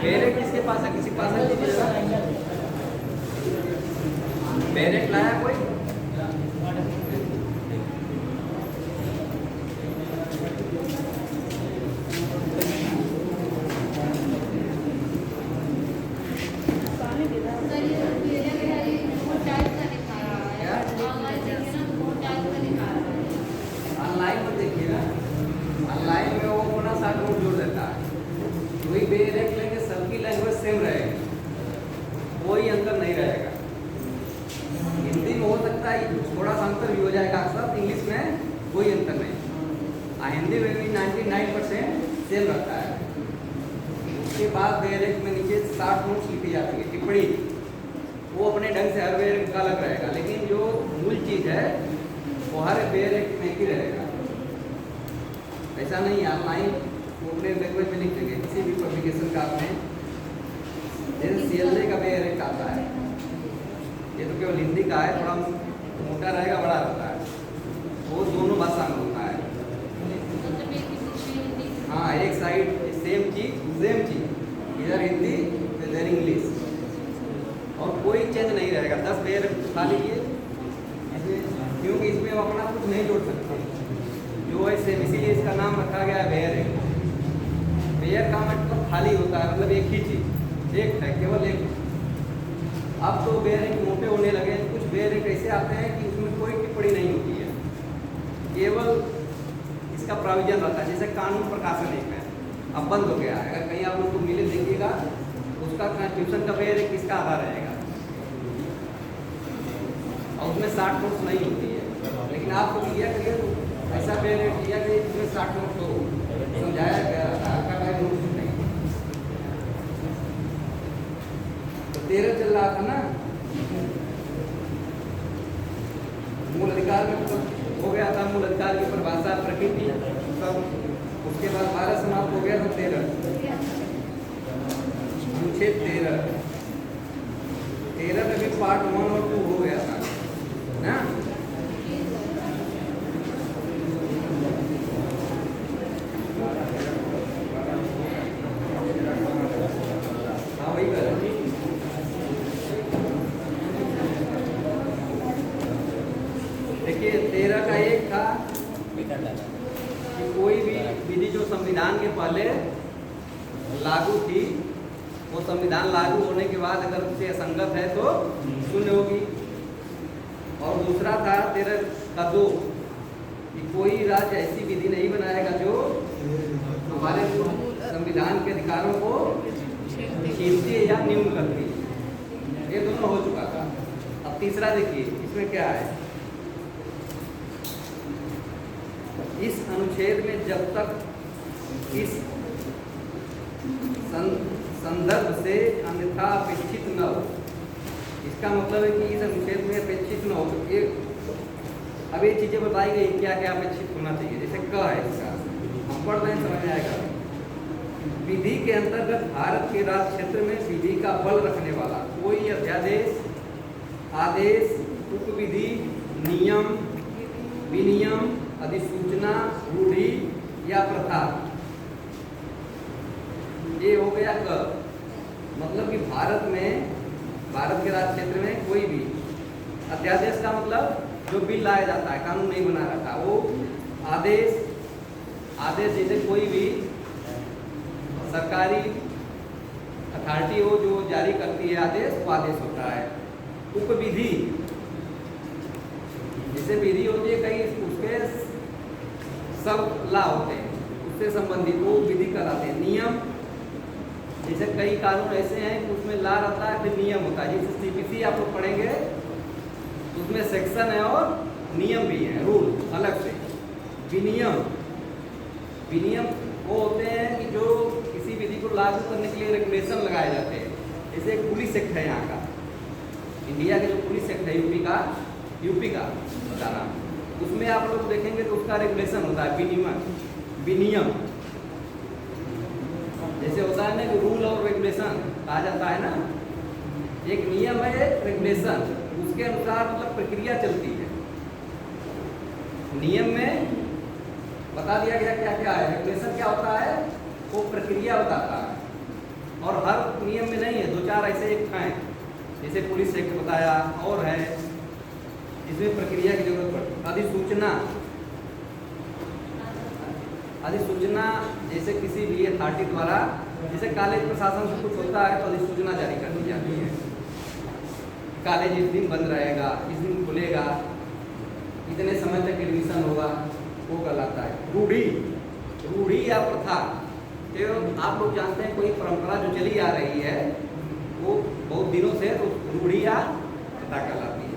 Parent किसके पास है? किसी के पास है? पेरेंट लाया कोई? ऑनलाइन में देखिए ना, ऑनलाइन में वो अपना साथ नोट जोड़ देता है। वही डायरेक्ट लेंगे, सबकी लैंग्वेज सेम रहेगी, कोई अंतर नहीं रहेगा। हिंदी में हो सकता है थोड़ा सा अंतर भी हो जाएगा अक्सर, इंग्लिश में कोई अंतर नहीं। हिंदी में भी 99% सेम रहता है। उसके बाद डायरेक्ट में नीचे 60 नोट्स लिखी जाती है, टिप्पणी, वो अपने ढंग से हर डायरेक्ट का अलग रहेगा, लेकिन जो मूल चीज़ है वो हर डायरेक्ट में ही रहेगा। ऐसा नहीं है ऑनलाइन वो अपने लैंग्वेज में लिख देंगे। किसी भी पब्लिकेशन का आपने जैसे CLA का डायरेक्ट आता है, ये तो केवल हिंदी का है, थोड़ा मोटा रहेगा, बड़ा रहता है, वो दोनों भाषा में होता है। हाँ, एक साइड सेम चीज, इधर हिंदी इधर इंग्लिश, और कोई चेंज नहीं रहेगा। 10 पेयर उठा लीजिए, क्योंकि इसमें वो अपना कुछ नहीं जोड़ सकते जो है सेम, इसीलिए इसका नाम रखा गया है बेयर। बेयर का मतलब खाली होता है, मतलब एक ही चीज, एक है, केवल एक। अब तो बेयरिंग मोटे होने लगे, कुछ बेयरिंग ऐसे आते हैं कि उसमें कोई टिप्पणी नहीं होती है, केवल इसका प्रोविजन रहता है। जैसे कानून प्रकाशन एक है, अब बंद हो गया है, अगर कहीं आप लोग को मिले देखिएगा, उसका कॉन्स्टिट्यूशन का बेयरिंग किसका आधार रहेगा, और उसमें 60 नोट्स नहीं होती है। लेकिन आप लोग किया करिए ऐसा बेयरिंग किया कि इसमें 60 नोट्स हो, समझाया गया आपका नोट्स नहीं। तो 13 चल रहा था ना, मूल अधिकार में हो गया था, मूल अधिकार की परिभाषा, प्रकृति सब। उसके बाद 12 समाप्त हो गया था 13, अनुच्छेद 13 में भी पार्ट 1 और 2 हो गया था ना। हाँ, वही कर देखिए। 13 का एक था कि कोई भी विधि जो संविधान के पहले लागू थी, वो संविधान लागू होने के बाद अगर उससे असंगत है तो शून्य होगी। और दूसरा था 13 का 2 कि कोई राज्य ऐसी विधि नहीं बनाएगा जो हमारे संविधान के अधिकारों को छीनती है या न्यून करती है। ये दोनों हो चुका था। अब तीसरा देखिए, इसमें क्या है, इस अनुच्छेद में जब तक इस संदर्भ से अन्यथा अपेक्षित न हो, इसका मतलब है कि इस अनुच्छेद में अपेक्षित न हो। तो अब ये चीजें बताई गई क्या क्या अपेक्षित होना चाहिए। जैसे क है इसका, हम पढ़ रहे हैं, समझ में आएगा। विधि के अंतर्गत भारत के राज्य क्षेत्र में विधि का बल रखने वाला कोई अध्यादेश, आदेश, उपविधि, नियम, विनियम, अधिसूचना, रूढ़ि या प्रथा, ये हो गया क। मतलब कि भारत के राज्य क्षेत्र में कोई भी अध्यादेश का मतलब जो बिल लाया जाता है, कानून नहीं बना रहता, वो आदेश जैसे कोई भी सरकारी अथॉरिटी हो जो जारी करती है आदेश, वो आदेश होता है। उपविधि जैसे विधि होती है, कई उसके सब ला होते हैं, उससे संबंधित वो विधि कराते हैं। नियम जैसे कई कानून ऐसे हैं कि उसमें ला रहता है, फिर नियम होता है। जैसे CPC आप लोग पढ़ेंगे, उसमें सेक्शन है और नियम भी है, रूल अलग से। विनियम वो होते हैं कि जो किसी विधि को लागू करने के लिए रेगुलेशन लगाए जाते हैं। जैसे एक पुलिस एक्ट है यहाँ का, इंडिया के जो पुलिस एक्ट है यूपी का बता रहा हूँ, उसमें आप लोग देखेंगे तो उसका रेगुलेशन होता है, विनियम। जैसे होता है ना कि रूल और रेगुलेशन कहा जाता है ना, एक नियम है, रेगुलेशन, उसके अनुसार मतलब प्रक्रिया चलती है। नियम में बता दिया गया क्या क्या है, रेगुलेशन क्या होता है, वो प्रक्रिया बताता है। और हर नियम में नहीं है, 2-4 ऐसे एक हैं, जैसे पुलिस एक्ट बताया, और है इसमें प्रक्रिया की जरूरत पड़ती। अधिसूचना जैसे किसी भी अथॉरिटी द्वारा, जैसे कॉलेज प्रशासन से कुछ होता है तो अधिसूचना जारी कर दी जाती है, कॉलेज इस दिन बंद रहेगा, इस दिन खुलेगा, इतने समय तक एडमिशन होगा, वो कहलाता है रूढ़ी या प्रथा। तो आप लोग जानते हैं कोई परंपरा जो चली आ रही है वो बहुत दिनों से, तो रूढ़ी या प्रथा कहलाती है।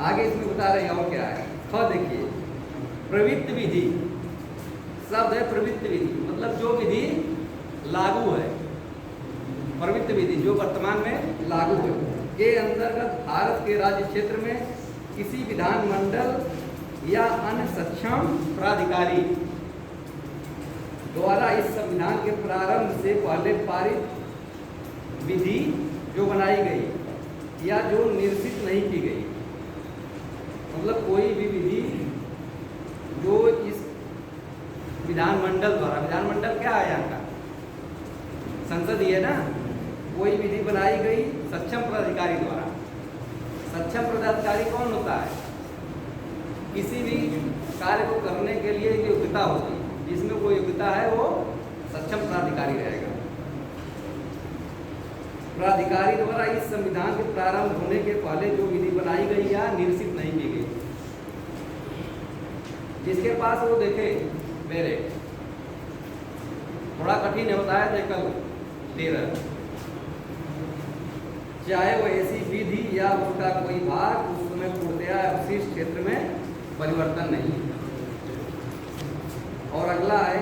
आगे इसमें बता रहे हैं और क्या है। देखिए प्रवृत्ति विधि शब्द है, प्रवृत्ति विधि मतलब जो विधि लागू है, प्रवृत्ति विधि जो वर्तमान में लागू है, के अंतर्गत भारत के राज्य क्षेत्र में किसी विधानमंडल या अन्य सक्षम प्राधिकारी द्वारा इस संविधान के प्रारंभ से पहले पारित विधि जो बनाई गई या जो निरसित नहीं की गई, मतलब कोई भी विधि जो इस विधानमंडल द्वारा, विधानमंडल क्या है यहाँ का, संसद ही है ना, कोई विधि बनाई गई सक्षम प्राधिकारी द्वारा। सक्षम प्राधिकारी कौन होता है? किसी भी कार्य को करने के लिए योग्यता होती है, जिसमें वो योग्यता है वो सक्षम प्राधिकारी रहेगा। प्राधिकारी द्वारा इस संविधान के प्रारंभ होने के पहले जो विधि बनाई गई या निरसित नहीं की गई, जिसके पास वो देखे मेरे, थोड़ा कठिन होता है देखो 13, चाहे वो ऐसी विधि या उसका कोई भाग उस समय पूर्णतया अवशिष्ट क्षेत्र में परिवर्तन नहीं है। और अगला है,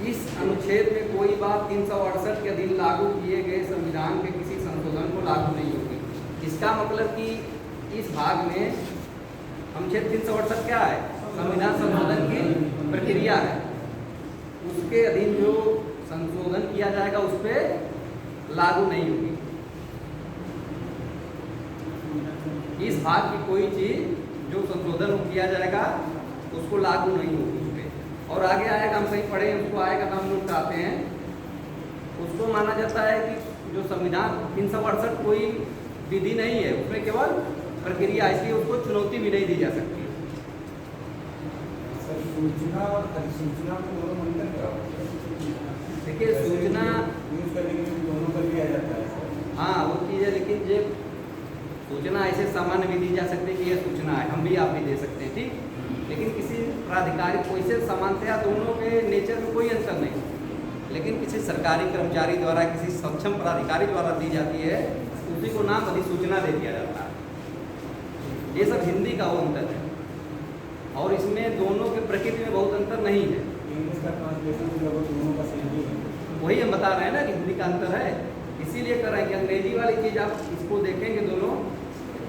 इस अनुच्छेद में कोई बात 368 के अधीन लागू किए गए संविधान के किसी संशोधन को लागू नहीं होगी। इसका मतलब कि इस भाग में अनुच्छेद 368 क्या है? संविधान संशोधन की प्रक्रिया है, उसके अधीन जो संशोधन किया जाएगा उस पर लागू नहीं होगी। इस भाग की कोई चीज जो संशोधन किया जाएगा उसको लागू नहीं होगी उस पर। और आगे आएगा, हम कहीं पढ़े उसको आएगा तो हम लोग चाहते हैं, उसको माना जाता है कि जो संविधान 368 कोई विधि नहीं है, उसमें केवल प्रक्रिया, इसलिए उसको चुनौती भी नहीं दी जा सकती। सूचना और अधिसूचना को दोनों में अंतर क्या होता है? देखिए सूचना यूज करने के लिए दोनों कर लिया जाता है। हाँ वो चीज़ है, लेकिन जो सूचना ऐसे सामान्य भी दी जा सकती है कि यह सूचना है, हम भी आप भी दे सकते हैं, ठीक। लेकिन किसी प्राधिकारी को इसे समानतया दोनों के नेचर में कोई अंतर नहीं, लेकिन किसी सरकारी कर्मचारी द्वारा, किसी सक्षम प्राधिकारी द्वारा दी जाती है, उसी को नाम अधिसूचना दे दिया जाता है। ये सब हिंदी का वो अंतर है, और इसमें दोनों के प्रकृति में बहुत अंतर नहीं है। इंग्लिश का ट्रांसलेशन दोनों का सेम ही है। वही हम बता रहे हैं ना कि हिंदी का अंतर है, इसीलिए कर रहे हैं कि अंग्रेजी वाली चीज़ आप इसको देखेंगे दोनों,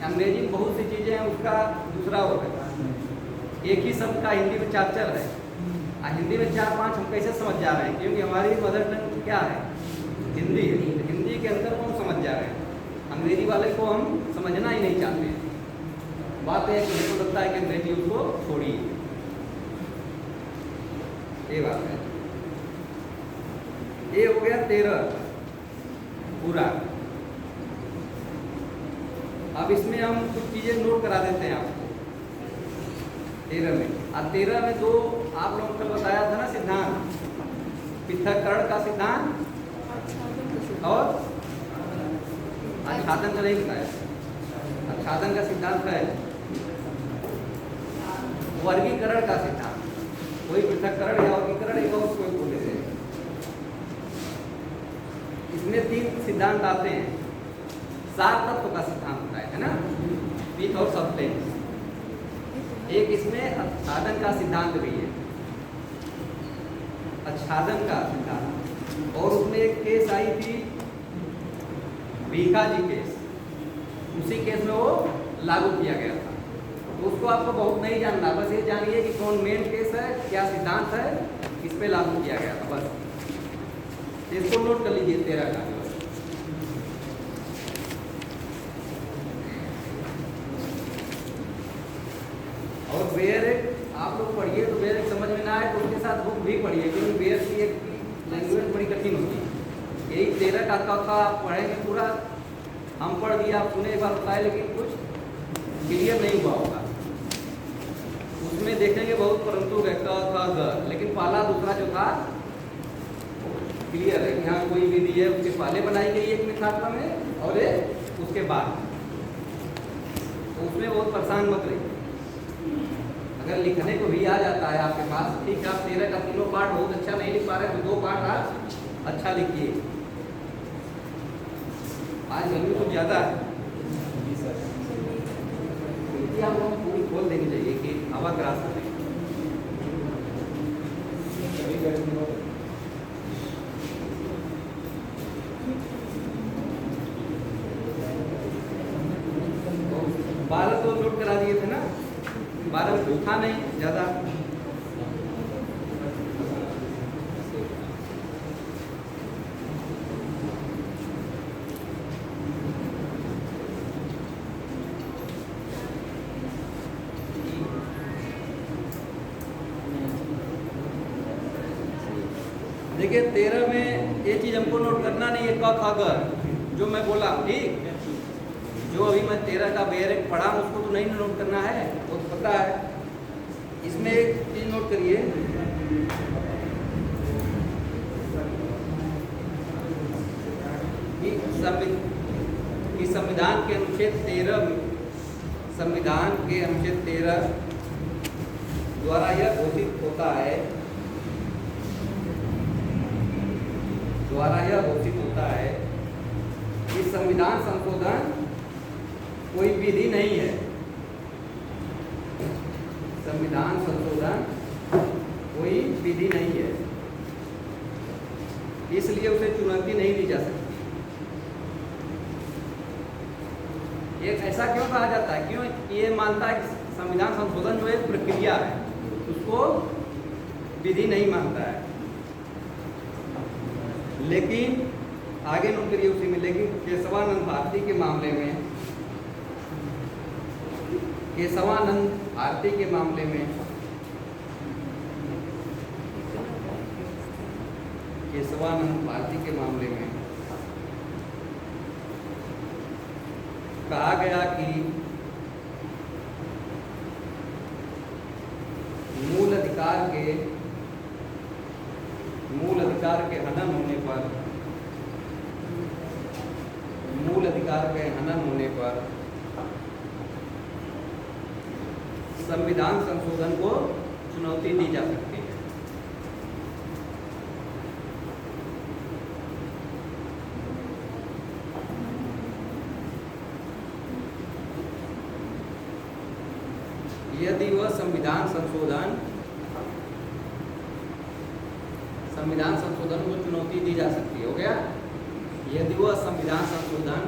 अंग्रेजी में बहुत सी चीज़ें हैं, उसका दूसरा हो है, एक ही शब्द का हिंदी में 4 है, और हिंदी में 4-5 हम कैसे समझ जा रहे हैं? क्योंकि हमारी मदर टंग क्या है? हिंदी है। हिंदी के अंदर को हम समझ जा रहे हैं, अंग्रेजी वाले को हम समझना ही नहीं चाहते हैं। बात है कि हमको लगता है कि अंग्रेजी उसको छोड़िए, ये बात है। ये हो गया 13 पूरा। अब इसमें हम कुछ चीजें नोट करा देते हैं आपको 13 में। और 13 में दो आप लोगों को बताया था ना सिद्धांत, पृथक्करण का सिद्धांत और आच्छादन का नहीं बताया। आच्छादन का सिद्धांत है, वर्गीकरण का सिद्धांत, कोई पृथक्करण या वर्गीकरण एक और कोई बोले थे। इसमें 3 सिद्धांत आते हैं। 7 तत्व का सिद्धांत बताया है ना, पीठ और सब्सटेंस। एक इसमें आच्छादन का सिद्धांत भी है, आच्छादन का सिद्धांत। और उसमें एक केस आई थी भीखा जी केस, उसी केस में वो लागू किया गया था। तो उसको आपको बहुत नहीं जानना, बस ये जानिए कि कौन मेन केस है, क्या सिद्धांत है, किस पे लागू किया गया था, बस इसको नोट कर लीजिए 13 का। और बेयर आप लोग पढ़िए तो बेयर समझ में ना आए तो उसके साथ बुक भी पढ़िए, क्योंकि बेयर की एक लैंग्वेज बड़ी कठिन होती है। यही 13 का क ख आप पढ़ेंगे पूरा, हम पढ़ दिया, आप सुने एक बार बताए, लेकिन कुछ क्लियर नहीं हुआ होगा। उसमें देखेंगे बहुत परंतु है क ख ग, लेकिन पहला दूसरा जो था क्लियर है कि हाँ कोई विधि है, उसके पहले बनाई गई एक मिथ्यात्व में और एक उसके बाद। तो उसमें बहुत परेशान मत रहिए। अगर लिखने को भी आ जाता है आपके पास, ठीक है, आप 13 का तीनों पार्ट बहुत अच्छा नहीं लिख पा रहे तो 2 पार्ट आप अच्छा लिखिए। आज गर्मी कुछ ज़्यादा है, हम लोग पूरी खोल देनी चाहिए कि हवा क्रॉस करें। तो 12 तो नोट करा दिए थे ना, 12 में था नहीं ज़्यादा। देखिए 13 में ये चीज़ हमको नोट करना नहीं है, क ख ग जो मैं बोला, ठीक। जो अभी मैं 13 का बेयरिंग पढ़ा उसको तो नहीं नोट करना है, वो तो पता है। इसमें एक चीज़ नोट करिए कि संविधान के अनुच्छेद 13 द्वारा यह घोषित होता है कि संविधान संशोधन कोई विधि नहीं है। संविधान संशोधन कोई विधि नहीं है, इसलिए उसे चुनौती नहीं दी जा सकती। एक ऐसा क्यों कहा जाता है? क्यों ये मानता है कि संविधान संशोधन जो एक प्रक्रिया है, उसको विधि नहीं मानता है। लेकिन आगे नोट करिए उसी में, लेकिन केशवानंद भारती के मामले में कहा गया कि मूल अधिकार के हनन होने पर संविधान संशोधन को चुनौती दी जा सकती है। यदि वह संविधान संशोधन को चुनौती दी जा सकती है, हो गया। यदि वह संविधान संशोधन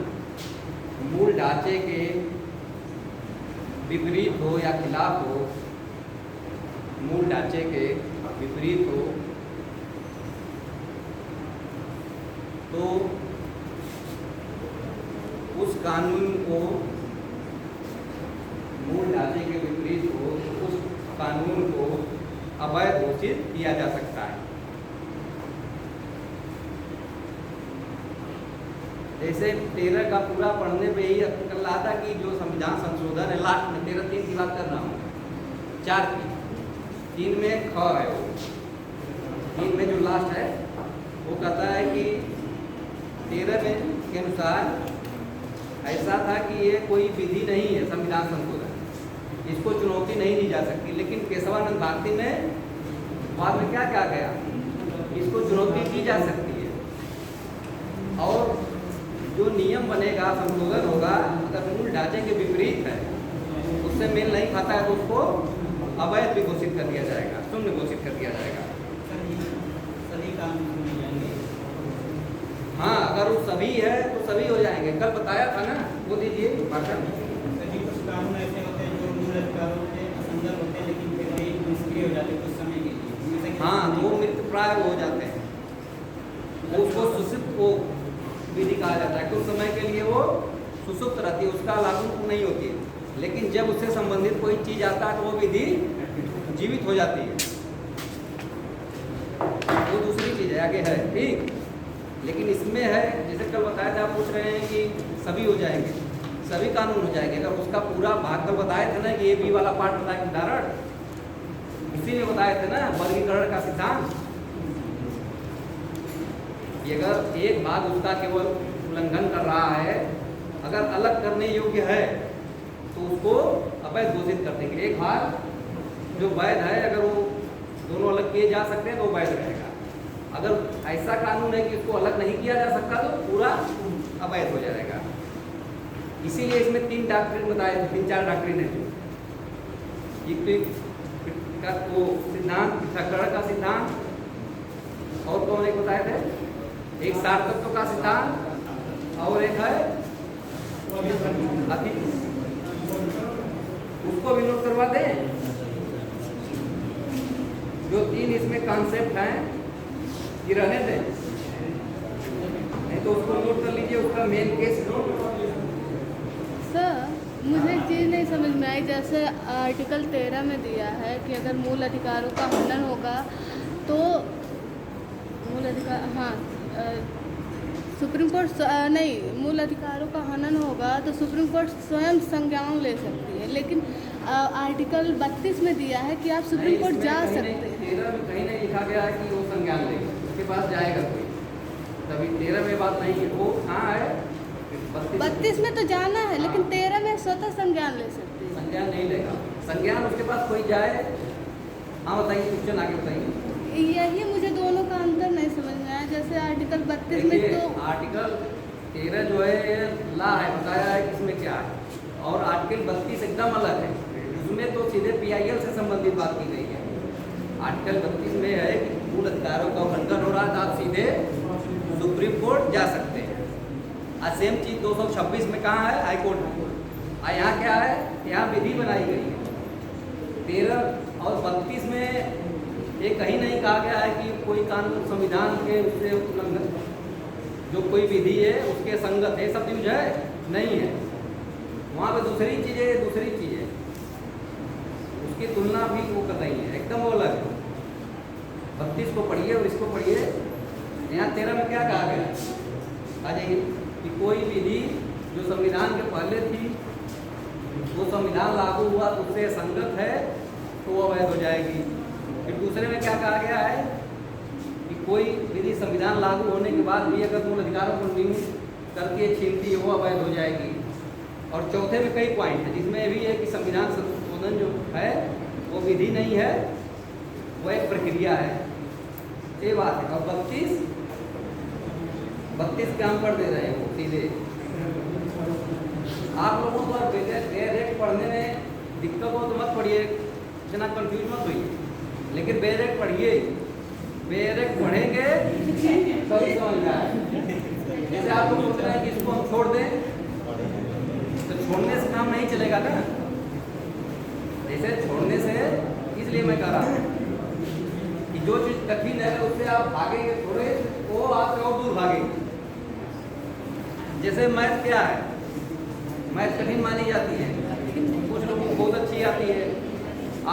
मूल ढांचे के विपरीत हो या खिलाफ हो, तो उस कानून को मूल ढांचे के विपरीत हो तो उस कानून को अवैध घोषित किया जा सकता है। जैसे 13 का पूरा पढ़ने पे ही कर रहा था कि जो संविधान संशोधन है, लास्ट में 13(3) की बात कर रहा हूँ, 4 की, 3 में ख है, वो 3 में जो लास्ट है वो कहता है कि 13 में के अनुसार ऐसा था कि ये कोई विधि नहीं है संविधान संशोधन, इसको चुनौती नहीं दी जा सकती। लेकिन केशवानंद भारती ने बाद में क्या कहा गया, इसको चुनौती दी जा सकती है। और जो नियम बनेगा, संशोधन होगा, अगर मूल ढांचे के विपरीत है, उससे मेल नहीं खाता है, तो उसको अवैध भी घोषित कर दिया जाएगा, शून्य घोषित कर दिया जाएगा। सभी कानून सुने जाएंगे। हाँ, अगर वो सभी है तो सभी हो जाएंगे। कल बताया था ना, वो दीजिए भाषण। सभी कुछ कानून ऐसे होते हैं जो मूल अधिकारों से असंगत होते हैं, लेकिन फिर भी निष्क्रिय हो जाते हैं कुछ समय के लिए। हाँ, वो मृत प्राय हो जाते हैं, उसको सुषुप्त को विधि कहा जाता है। कुछ समय के लिए वो सुषुप्त रहती है, उसका लागू नहीं होती है। लेकिन जब उससे संबंधित कोई चीज आता है तो वो विधि जीवित हो जाती है, वो दूसरी चीज है, आगे है, ठीक। लेकिन इसमें है, जैसे कल बताया था, आप पूछ रहे हैं कि सभी हो जाएंगे, सभी कानून हो जाएंगे। अगर उसका पूरा भाग कल बताए थे ना कि ये बी वाला पार्ट बताया कि उदाहरण, उसी में बताए थे ना वर्गीकरण का सिद्धांत, कि अगर एक भाग उसका केवल उल्लंघन कर रहा है, अगर अलग करने योग्य है तो उसको अवैध घोषित कर देंगे। एक भाग जो वैध है, अगर वो दोनों अलग किए जा सकते हैं तो वैध रहेगा। अगर ऐसा कानून है कि उसको अलग नहीं किया जा सकता तो पूरा अवैध हो जाएगा। इसीलिए इसमें 3 डॉक्ट्रिन बताए थे, 3-4 डॉक्ट्रिन है। का वो सिद्धांत, पृथक्करण का सिद्धांत, और कौन एक बताए थे, एक सार्थकत्व का सिद्धांत, और एक है अति, उसको भी नोट करवा दें। जो 3 इसमें कॉन्सेप्ट हैं ये रहने दें, नहीं तो उसको नोट कर लीजिए, उसका मेन केस। सर मुझे एक चीज़ नहीं समझ में आई, जैसे आर्टिकल 13 में दिया है कि अगर मूल अधिकारों का हनन होगा तो मूल अधिकार, हाँ, सुप्रीम कोर्ट नहीं, मूल अधिकारों का हनन होगा तो सुप्रीम कोर्ट स्वयं संज्ञान ले सकती है। लेकिन आर्टिकल 32 में दिया है कि आप सुप्रीम कोर्ट जा सकते हैं। 13 में कहीं नहीं लिखा गया है कि वो संज्ञान लेगा, उसके पास जाएगा कोई, तभी 13 में बात नहीं है। वो कहाँ है, 32 में तो जाना है, लेकिन 13 में स्वतः संज्ञान ले सकते हैं। संज्ञान नहीं लेगा, संज्ञान उसके पास कोई जाए। हाँ बताइए, क्वेश्चन आगे बताइए। यही मुझे दोनों का अंतर नहीं समझ में आया। जैसे आर्टिकल 32 में तो आर्टिकल 13 जो है ला है, बताया है किसमें क्या है, और आर्टिकल 32 एकदम अलग है। उसमें तो सीधे PIL से संबंधित बात की गई है। आर्टिकल 32 में है कि मूल अधिकारों का उल्लंघन हो रहा है तो आप सीधे सुप्रीम कोर्ट जा सकते हैं। और सेम चीज 226 में कहाँ है, हाई कोर्ट में। और यहाँ क्या है, यहाँ विधि बनाई गई है। 13 और 32 में ये कहीं नहीं कहा गया है कि कोई कानून संविधान के उससे उल्लंघन, जो कोई विधि है उसके संगत है, सब यूज है नहीं है। वहाँ पे दूसरी चीज़ है, दूसरी चीज़ है, उसकी तुलना भी वो कर रही है, एकदम वो अलग है। 32 को पढ़िए और इसको पढ़िए। यहाँ 13 में क्या कहा गया, आ जाइए, कि कोई विधि जो संविधान के पहले थी, वो संविधान लागू हुआ तो उससे संगत है तो वो अवैध हो जाएगी। फिर दूसरे में क्या कहा गया है कि कोई विधि संविधान लागू होने के बाद भी अगर मूल अधिकारों को न्यून करके छीनती है वो अवैध हो जाएगी। और चौथे में कई पॉइंट है जिसमें भी है कि संविधान संशोधन जो है वो विधि नहीं है, वो एक प्रक्रिया है, ये बात है। और 32 का हम पढ़ दे रहे हैं वो सीधे। आप लोगों को डायरेक्ट पढ़ने में दिक्कत हो तो मत पढ़िए, इतना कंफ्यूज मत होइए, लेकिन डायरेक्ट पढ़िए। डायरेक्ट पढ़ेंगे तभी समझ में आए। जैसे आप लोग सोच रहे हैं कि इसको हम छोड़ दें, तो छोड़ने से काम नहीं चलेगा ना। जैसे छोड़ने से, इसलिए मैं कह रहा हूँ कि जो चीज़ कठिन है उससे आप भागेंगे थोड़े, वो आपसे और दूर भागेंगे। जैसे मैथ क्या है, मैथ कठिन मानी जाती है, कुछ लोगों को बहुत अच्छी आती है।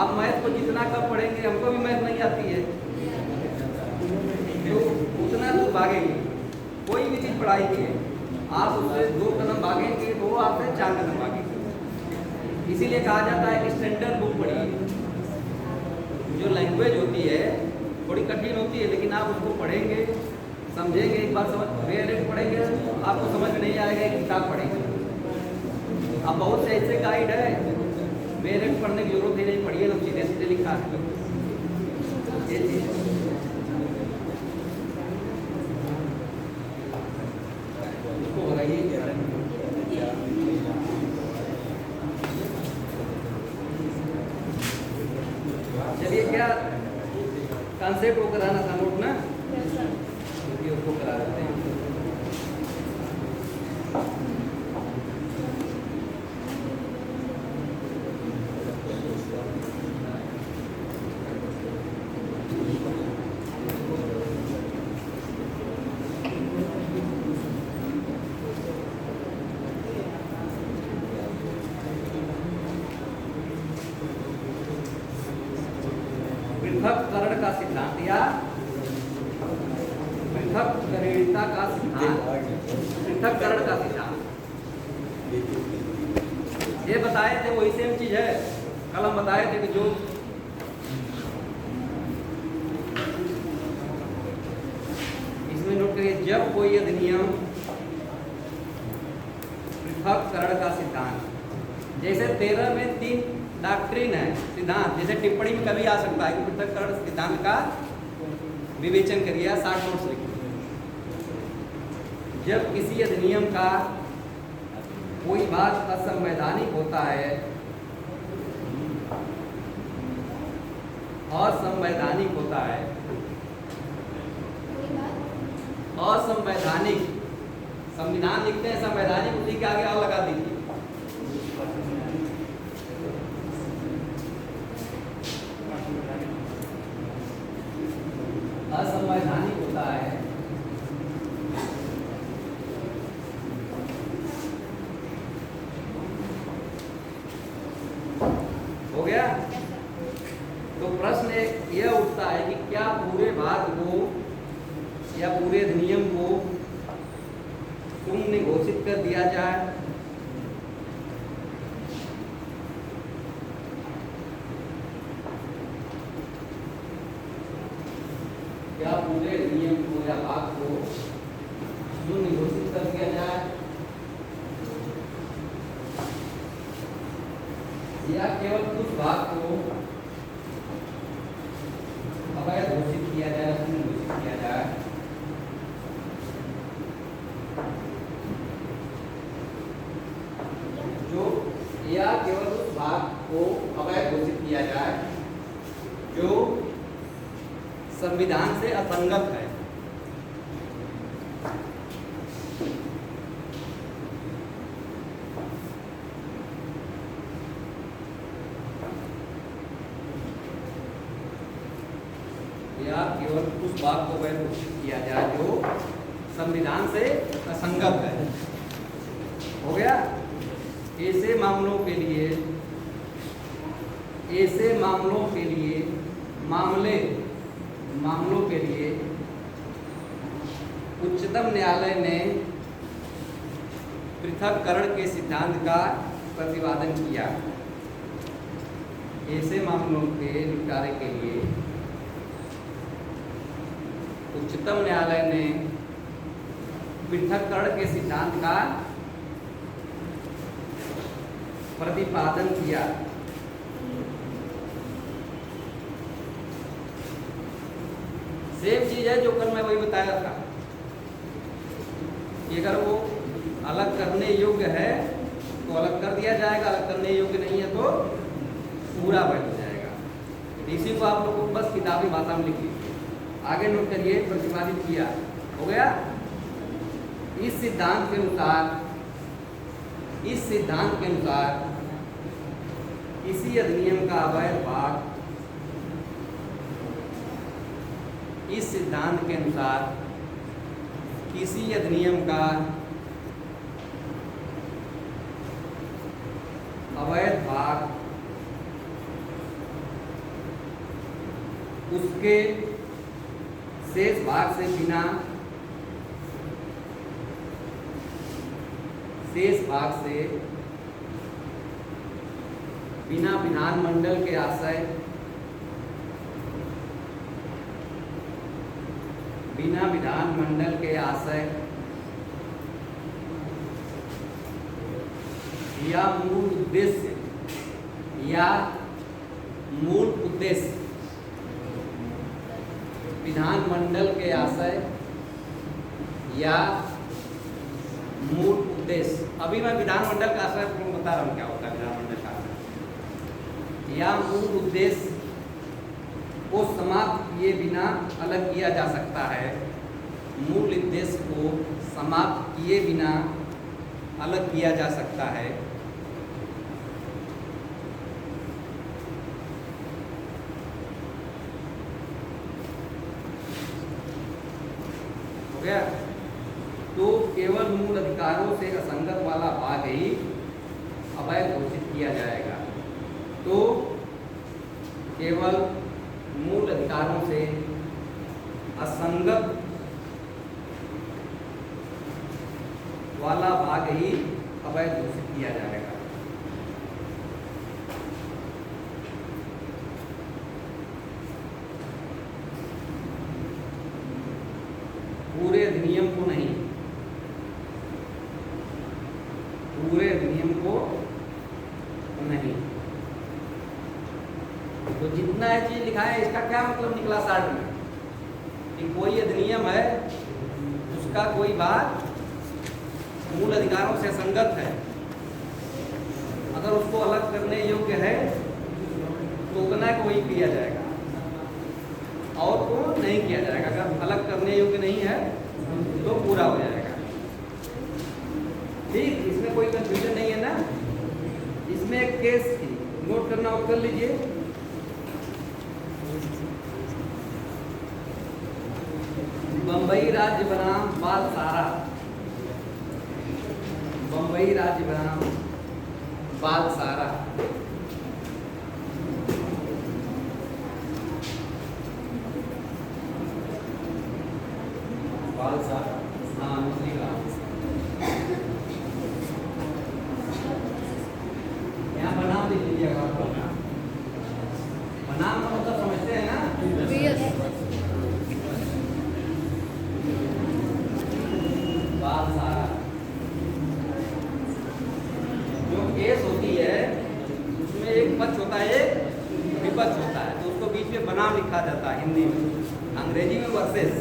आप मैथ को जितना कम पढ़ेंगे, हमको भी मैथ नहीं आती है, तो उतना दूर भागेंगे। कोई भी चीज़ पढ़ाई की है, आप उससे 2 कदम भागेंगे तो वो आपसे 4 कदम भागेंगे। इसीलिए कहा जाता है कि स्टैंडर्ड बुक पढ़िए। जो लैंग्वेज होती है थोड़ी कठिन होती है, लेकिन आप उसको पढ़ेंगे, समझेंगे, एक बार समझ डायरेक्ट पढ़ेंगे आपको समझ में नहीं आएगा, एक किताब पढ़ेंगे। अब बहुत से ऐसे गाइड है, डायरेक्ट पढ़ने की जरूरत ही नहीं, पढ़िए ना, सीधे सीधे लिखा है ये चीज़। उसको बताइए चलिए, क्या कॉन्सेप्ट वो कराना था नोट ना, उसको करा देते हैं। पृथक्करण का सिद्धांत या पृथक्करणीयता का सिद्धांत, पृथक्करण का सिद्धांत ये बताए थे, वही सेम चीज है। कल हम बताए थे कि जो इसमें नोट करिए, जब कोई अधिनियम पृथक्करण का सिद्धांत, जैसे 13 में 3 डॉक्ट्रिन है, सिद्धांत, जैसे टिप्पणी में कभी आ सकता है कि पृथक्करण सिद्धांत का विवेचन करिए, 60 नोट्स लिखिए। जब किसी अधिनियम का कोई भाग असंवैधानिक होता है, असंवैधानिक होता है, असंवैधानिक, संविधान लिखते हैं संवैधानिक, उसी के आगे और लगा दीजिए। असंवैधानिक होता है, हो गया। तो प्रश्न यह उठता है कि क्या पूरे भाग को या पूरे अधिनियम को शून्य घोषित कर दिया जाए? क्या पूरे अधिनियम को या भाग को शून्य घोषित कर दिया जाए, या केवल कुछ भाग को अवैध घोषित किया जाए, शून्य घोषित किया जाए? जो या केवल उस भाग को अवैध घोषित किया जाए जो संविधान से असंगत है। या केवल उस भाग को अवैध घोषित किया जाए जो संविधान से असंगत है। हो गया। ऐसे मामलों के लिए मामलों के लिए उच्चतम न्यायालय ने पृथक्करण के सिद्धांत का प्रतिपादन किया। ऐसे मामलों के निपटारे के लिए उच्चतम न्यायालय ने पृथक्करण के सिद्धांत का प्रतिपादन किया। सेम चीज है जो कल मैं वही बताया था कि अगर वो अलग करने योग्य है तो अलग कर दिया जाएगा, अलग करने योग्य नहीं है तो पूरा बन जाएगा। इसी को आप लोगों को बस किताबी भाषा में लिख लीजिए। आगे नोट करिए, प्रतिपादित किया। हो गया। इस सिद्धांत के अनुसार किसी अधिनियम का अवैध भाग, इस सिद्धांत के अनुसार किसी अधिनियम का अवैध भाग उसके शेष भाग से बिना विधानमंडल के आशय, बिना विधानमंडल के आशय या मूल उद्देश्य विधानमंडल के आशय या मूल उद्देश्य। अभी मैं विधानमंडल का आशय बता रहा हूँ क्या होता है विधानमंडल का आशय या मूल उद्देश्य को समाप्त किए बिना अलग किया जा सकता है। मूल उद्देश्य को समाप्त किए बिना अलग किया जा सकता है। हो गया। तो केवल मूल अधिकारों से असंगत वाला भाग ही अवैध घोषित किया जाएगा। तो केवल मूल अधिकारों से असंगत वाला भाग ही अवैध घोषित किया जाएगा। पूरे अधिनियम को नहीं, पूरे अधिनियम को नहीं। तो जितना ये चीज लिखा है इसका क्या मतलब निकला शार्ट में कि कोई अधिनियम है उसका कोई भाग मूल अधिकारों से संगत है, अगर उसको अलग करने योग्य है तो उतना को ही किया जाएगा और को नहीं किया जाएगा। अगर अलग करने योग्य नहीं है तो पूरा हो जाएगा। ठीक, इसमें कोई कंफ्यूजन नहीं है ना। इसमें एक केस थी, नोट करना और कर लीजिए। बंबई राज्य बनाम बालसारा, बंबई राज्य बनाम बालसारा। बालसारा, हाँ उसी का। यहाँ बनाम लिख लीजिएगा, बनाम का मतलब समझते हैं ना। बालसारा जो केस होती है उसमें एक पक्ष होता है एक विपक्ष होता है, तो उसको बीच में बनाम लिखा जाता है हिंदी में, अंग्रेजी में वर्सेस।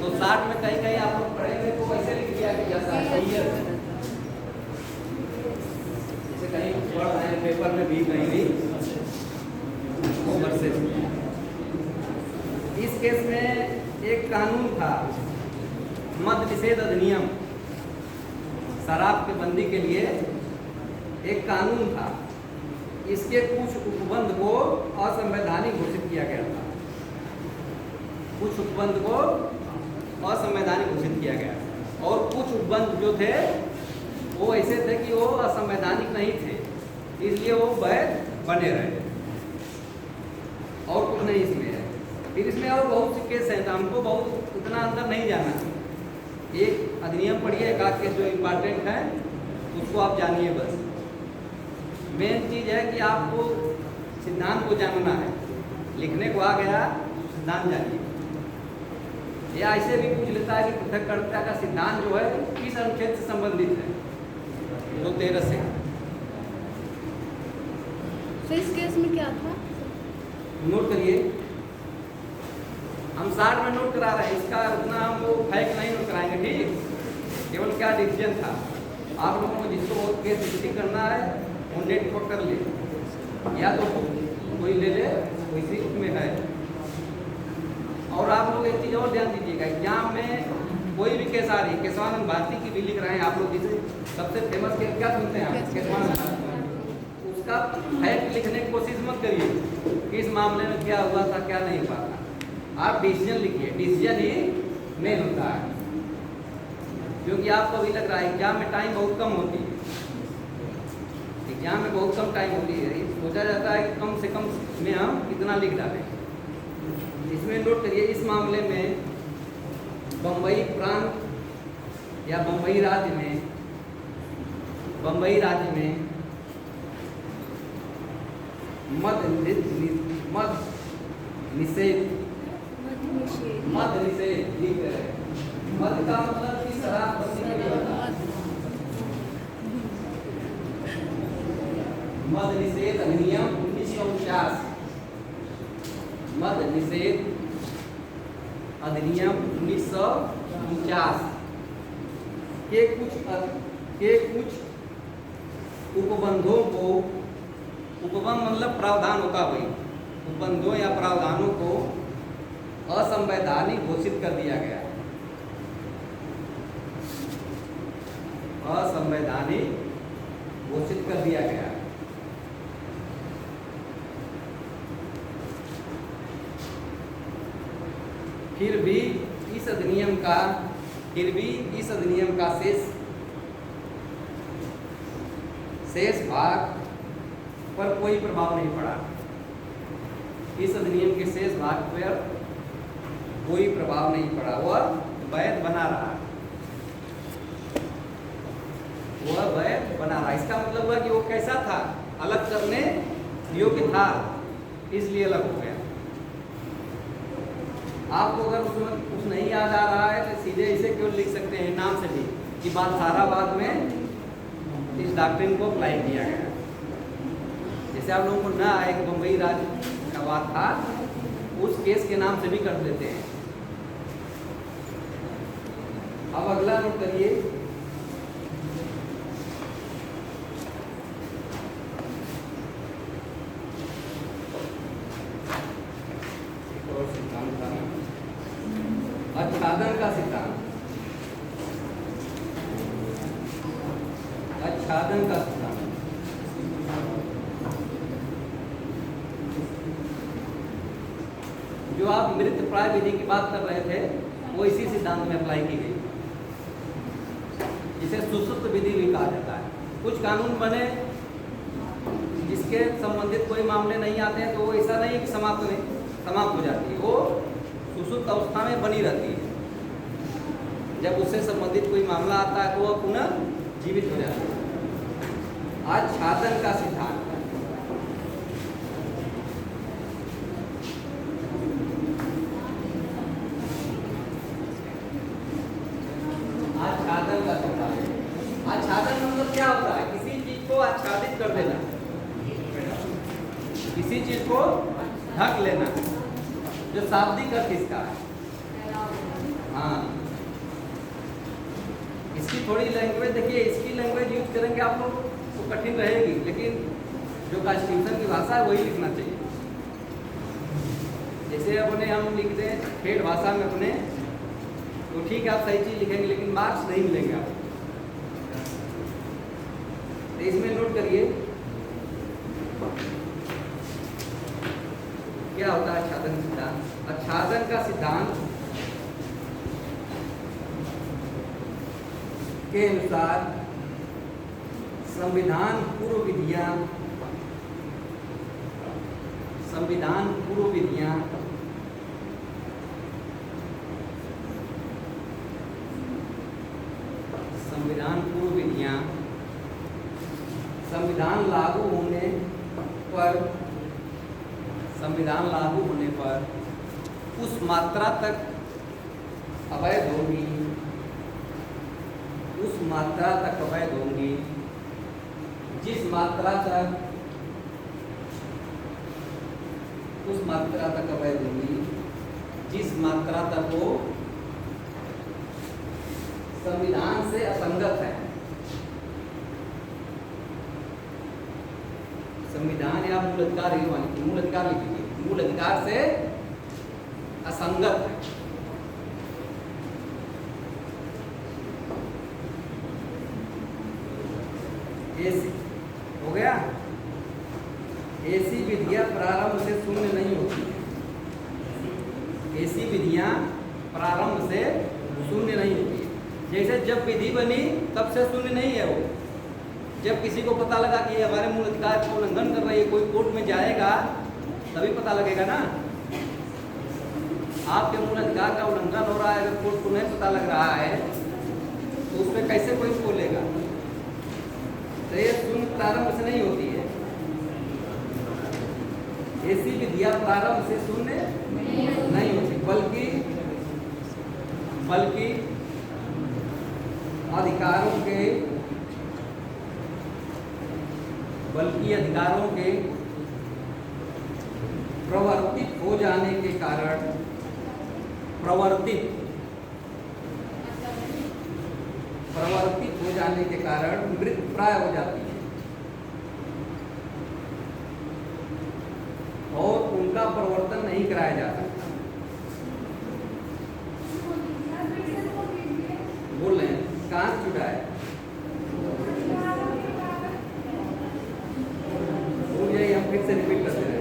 तो 60 में कहीं कहीं आप लोग पढ़ेंगे तो वैसे लिख दिया कि जैसा जैसे कहीं पढ़ रहे हैं पेपर में भी कहीं भी वो वर्सेस। इस केस में एक कानून था, मद्य निषेध अधिनियम, शराब के बंदी के लिए एक कानून था। इसके कुछ उपबंध को असंवैधानिक घोषित किया गया था, कुछ उपबंध को असंवैधानिक घोषित किया गया और कुछ उपबंध जो थे वो ऐसे थे कि वो असंवैधानिक नहीं थे, इसलिए वो वैध बने रहे और कुछ नहीं इसमें है। फिर इसमें और बहुत से केस हैं, तो हमको बहुत उतना अंदर नहीं जाना। एक अधिनियम पढ़िए, एक आध केस जो इम्पॉर्टेंट है उसको आप जानिए बस। मेन चीज़ है कि आपको सिद्धांत को जानना है, लिखने को आ गया सिद्धांत जानिए। ये ऐसे भी पूछ लेता है कि पृथक्कर्ता का सिद्धांत जो है किस अनुच्छेद से संबंधित है, 213 से। तो इस केस में क्या था? नोट करिए, हम 60 में नोट करा रहे हैं, इसका उतना हम वो फैक्ट नहीं नोट कराएंगे, ठीक। केवल क्या डिसीजन था, आप लोगों को जिसको केस स्टडी करना है वो नेट पर कर ले, या तो कोई ले ले, वैसी में है। और आप लोग एक चीज़ और ध्यान दीजिएगा, एग्जाम में कोई भी केस आ रही है, केशवानंद भारती की भी लिख रहे हैं आप लोग, जिसे सबसे फेमस केस क्या सुनते हैं आप, केशवानंद भारती, उसका फैक्ट लिखने की कोशिश मत करिए कि इस मामले में क्या हुआ था क्या नहीं हुआ था। आप डिसीजन लिखिए, डिसीजन ही नहीं होता है, क्योंकि आपको अभी लग रहा है एग्जाम में टाइम बहुत कम होती है, एग्जाम में बहुत कम टाइम होती है, सोचा जाता है कि कम से कम में हम कितना लिख डालें। इसमें नोट करिए, इस मामले में बम्बई प्रांत या बम्बई राज्य में मद्य निषेध लिख रहे हैं। मद्य का मतलब कि शराब बंदी के लिए होता है। मद्य निषेध अधिनियम 1949, मद्य निषेध अधिनियम 1949 के कुछ उपबंधों को, उपबंध मतलब प्रावधान होता है, उपबंधों या प्रावधानों को असंवैधानिक घोषित कर दिया गया, असंवैधानिक घोषित कर दिया गया। फिर भी इस अधिनियम का शेष भाग पर कोई प्रभाव नहीं पड़ा। इस अधिनियम के शेष भाग पर कोई प्रभाव नहीं पड़ा, वह वैध बना रहा। वह वैध बना रहा। इसका मतलब हुआ कि वो कैसा था, अलग करने योग्य था, इसलिए अलग हो गया। आपको अगर उसमें कुछ नहीं याद आ रहा है तो सीधे इसे क्यों लिख सकते हैं नाम से भी कि बालसाराबाद में इस डॉक्ट्रिन को अप्लाई किया गया। जैसे आप लोगों को ना आए कि बम्बई राज का बात था, उस केस के नाम से भी कर देते हैं। अब अगला नोट करिए, सिद्धांत था आच्छादन का सिद्धांत। आच्छादन का सिद्धांत जो आप मृत प्राय विधि की बात कर रहे थे, वो इसी सिद्धांत में अप्लाई की गई, जिसे सुश्रुत विधि भी कहा जाता है। कुछ कानून बने जिसके संबंधित कोई मामले नहीं आते हैं तो वो ऐसा नहीं कि समाप्त हो जाती है, वो सुषुप्त अवस्था में बनी रहती है। जब उससे संबंधित कोई मामला आता है तो वह पुनः जीवित हो जाती है। आच्छादन का सिद्धांत आच्छादन मतलब क्या होता है? किसी चीज को आच्छादित कर देना, किसी चीज को ढक लेना, जो शाब्दिक अर्थ इसका है। हाँ, इसकी थोड़ी लैंग्वेज देखिए, इसकी लैंग्वेज यूज करेंगे आप लोग तो कठिन रहेगी, लेकिन जो कॉन्स्टिट्यूशन की भाषा है वही लिखना चाहिए। जैसे अपने हम लिख दें ठेठ भाषा में अपने, तो ठीक है आप सही चीज लिखेंगे, लेकिन मार्क्स नहीं मिलेंगे आपको। तो इसमें नोट करिए क्या होता है आच्छादन सिद्धांत। आच्छादन का सिद्धांत के अनुसार संविधान पूर्व विधियां संविधान पूर्व विधियां संविधान लागू होने पर उस मात्रा तक अवैध होंगी, उस मात्रा तक अवैध होंगी जिस मात्रा तक उस मात्रा तक अवैध होंगी जिस मात्रा तक वो संविधान से असंगत है। संविधान या मूल अधिकार, मूल अधिकार लिखिए, मूल अधिकार से असंगत है। ऐसी हो गया, ऐसी विधियां प्रारंभ से शून्य नहीं होती है। ऐसी विधियां प्रारंभ से शून्य नहीं होती है। जैसे जब विधि बनी तब से शून्य नहीं है वो। जब किसी को पता लगा कि ये हमारे मूल अधिकार का उल्लंघन कर रही है, कोई कोर्ट में जाएगा तभी पता लगेगा ना। आपके मूल अधिकार का उल्लंघन हो रहा है, अगर कोर्ट को नहीं पता लग रहा है तो उसमें कैसे कोई बोलेगा? तो ये शून्य प्रारंभ से नहीं होती है। ऐसी विधियां प्रारंभ से शून्य नहीं होती, बल्कि अधिकारों के प्रवर्तित हो जाने के कारण मृतप्राय हो जाती है और उनका प्रवर्तन नहीं कराया जा सकता। बोल रहे हैं कहाँ से छुटा है? हम फिर से रिपीट करते रहे।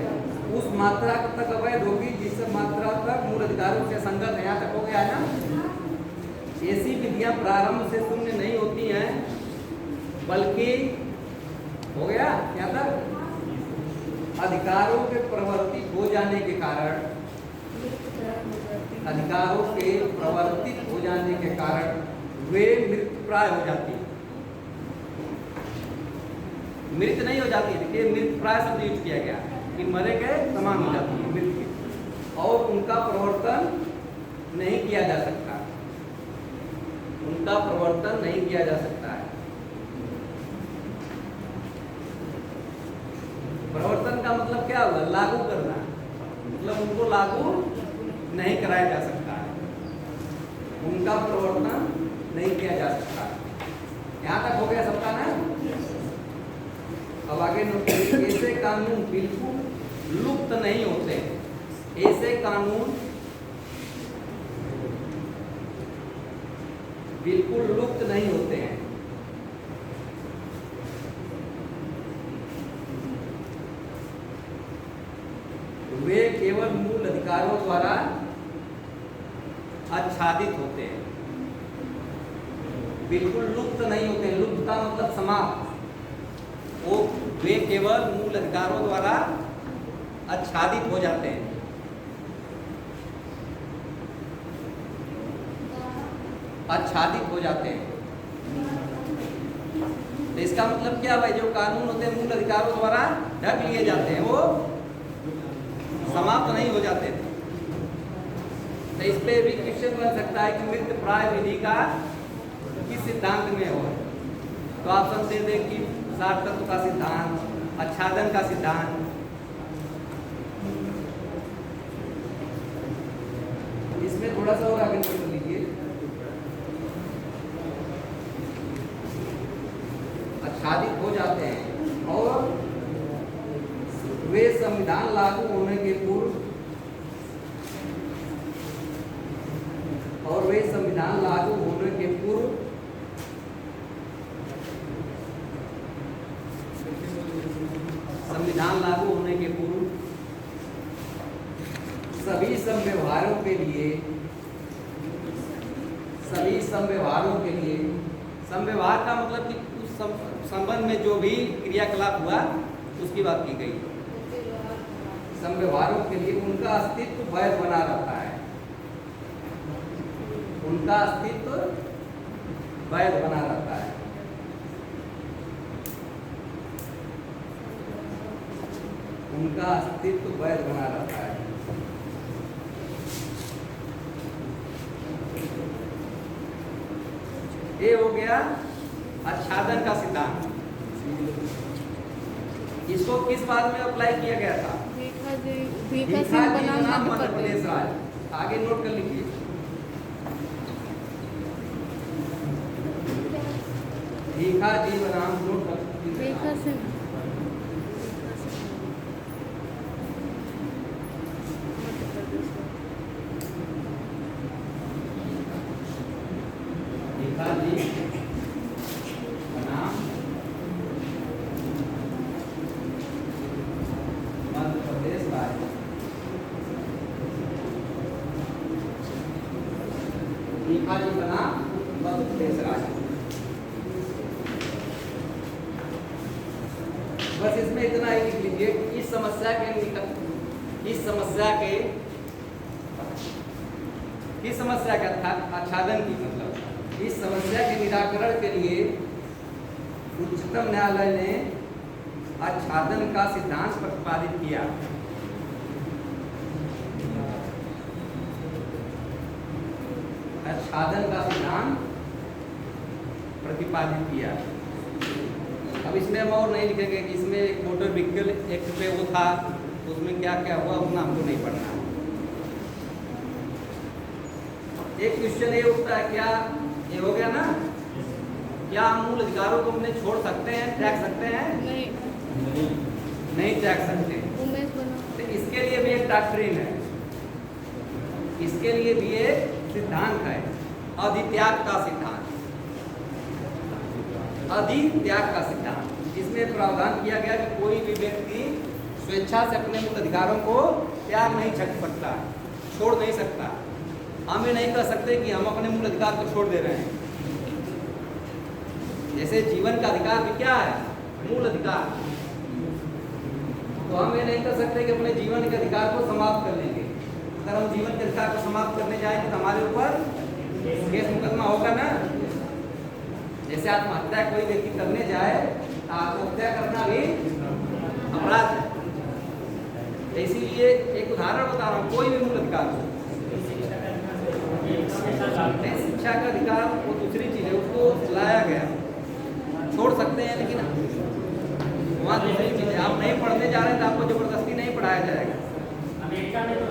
उस मात्रा तक अवैध होगी जिस मात्रा तक मूल अधिकारों से संगत है। यहाँ तक हो गया है ना। ऐसी विधियां प्रारंभ से शून्य नहीं होती हैं, बल्कि हो गया यहाँ तक अधिकारों के प्रवर्तित हो जाने के कारण वे मृतप्राय हो जाती है। मृत नहीं हो जाती है। देखिए मृत प्राय शब्द यूज किया गया कि मरे गए तमाम हो जाती है मृत की, और उनका प्रवर्तन नहीं किया जा सकता, उनका प्रवर्तन नहीं किया जा सकता है। प्रवर्तन का मतलब क्या हुआ? लागू करना, मतलब उनको लागू नहीं कराया जा सकता है, उनका प्रवर्तन नहीं किया जा सकता। यहाँ तक हो गया सबका ना? अब आगे नोट करिए, ऐसे कानून बिल्कुल लुप्त नहीं होते, ऐसे कानून बिल्कुल लुप्त नहीं होते हैं। वे केवल मूल अधिकारों द्वारा आच्छादित होते हैं, बिल्कुल लुप्त नहीं होते हैं। लुप्त का मतलब समाप्त। वो वे केवल मूल अधिकारों द्वारा आच्छादित हो जाते हैं। आच्छादित हो जाते हैं, तो इसका मतलब क्या भाई? जो कानून होते हैं मूल अधिकारों द्वारा ढक लिए जाते हैं, वो समाप्त नहीं हो जाते थे। तो इस पे भी क्वेश्चन बन सकता है कि मृत प्राय विधि का किस सिद्धांत में हो? तो ऑप्शन दे दे कि सार तत्व का सिद्धांत, आच्छादन का सिद्धांत। इसमें थोड़ा सा और आगे चल लीजिए। आच्छादित हो जाते हैं और वे संविधान लागू होने के पूर्व, और वे संविधान लागू होने के पूर्व संविधान लागू होने के पूर्व सभी संव्यवहारों के लिए, सभी संव्यवहारों के लिए, संव्यवहार का मतलब कि उस संबंध में जो भी क्रियाकलाप हुआ उसकी बात की गई। संव्यवहारों के लिए उनका अस्तित्व वैध बना रहता है, उनका अस्तित्व वैध बना रहता है। उनका अस्तित्व वैध बना रहता है। ये हो गया आच्छादन का सिद्धांत। इसको किस बात में अप्लाई किया गया था? भीखा सिंह बनाम मध्य प्रदेश राज्य। आगे नोट कर लीजिए। भीखा जी बनाम नोट कर भीखा सिंह भीखा जी बनाम मध्य प्रदेश राज्य। भीखा जी बनाम मध्य प्रदेश राज्य। बस इसमें इतना ही लिख लीजिए। इस समस्या के किस समस्या का था? आच्छादन की। मतलब इस समस्या के निराकरण के लिए उच्चतम न्यायालय ने आच्छादन का सिद्धांत प्रतिपादित किया। आच्छादन का सिद्धांत प्रतिपादित किया। अब इसमें हम और नहीं लिखेंगे कि इसमें एक मोटर व्हीकल एक्ट पे वो था, उसमें क्या क्या हुआ उतना हमको नहीं पढ़ना। एक क्वेश्चन ये उठता है, क्या ये हो गया ना? क्या हम मूल अधिकारों को अपने छोड़ सकते हैं, त्याग सकते हैं? नहीं त्याग सकते। तो इसके लिए भी एक डॉक्ट्रिन है, इसके लिए भी एक सिद्धांत है, अधित्याग का सिद्धांत। अधित्याग का सिद्धांत, जिसमें प्रावधान किया गया कि कोई भी व्यक्ति स्वेच्छा से अपने मूल अधिकारों को त्याग नहीं सकता, छोड़ नहीं सकता। हम ये नहीं कह सकते कि हम अपने मूल अधिकार को छोड़ दे रहे हैं। जैसे जीवन का अधिकार भी क्या है? मूल अधिकार। तो हम ये नहीं कर सकते कि अपने जीवन के अधिकार को समाप्त कर लेंगे। अगर हम जीवन के अधिकार को समाप्त करने जाएंगे तो हमारे ऊपर केस मुकदमा होगा ना। जैसे आत्महत्या कोई व्यक्ति करने जाए आत्महत्या करना भी अपराध है। तो इसीलिए एक उदाहरण बता रहा हूँ, कोई भी मूल अधिकार हो, शिक्षा का अधिकार वो दूसरी चीज है, उसको लाया गया, छोड़ सकते हैं, लेकिन वहाँ दूसरी चीज है। आप नहीं पढ़ने जा रहे हैं तो आपको जबरदस्ती नहीं पढ़ाया जाएगा। अमेरिका में तो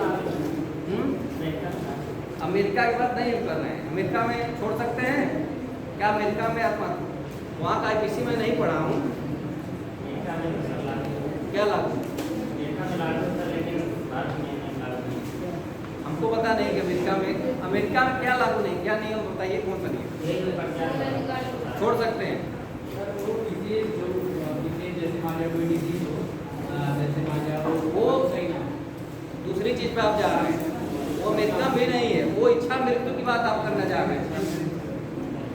अमेरिका की बात नहीं कर रहे हैं, अमेरिका में छोड़ सकते हैं क्या? अमेरिका में आत्महत्या वहाँ का किसी में नहीं पढ़ा हूँ, क्या लागू? हमको पता नहीं कि अमेरिका में क्या लागू नहीं, क्या नियम बताइए, कौन सा नियम छोड़ सकते हैं? जैसे मान लिया कोई डिजीज हो, जैसे मान लिया वो सही ना, दूसरी चीज पे आप जा रहे हैं, वो अमेरिका भी नहीं है, वो इच्छा मृत्यु की बात आप करना चाह रहे हैं।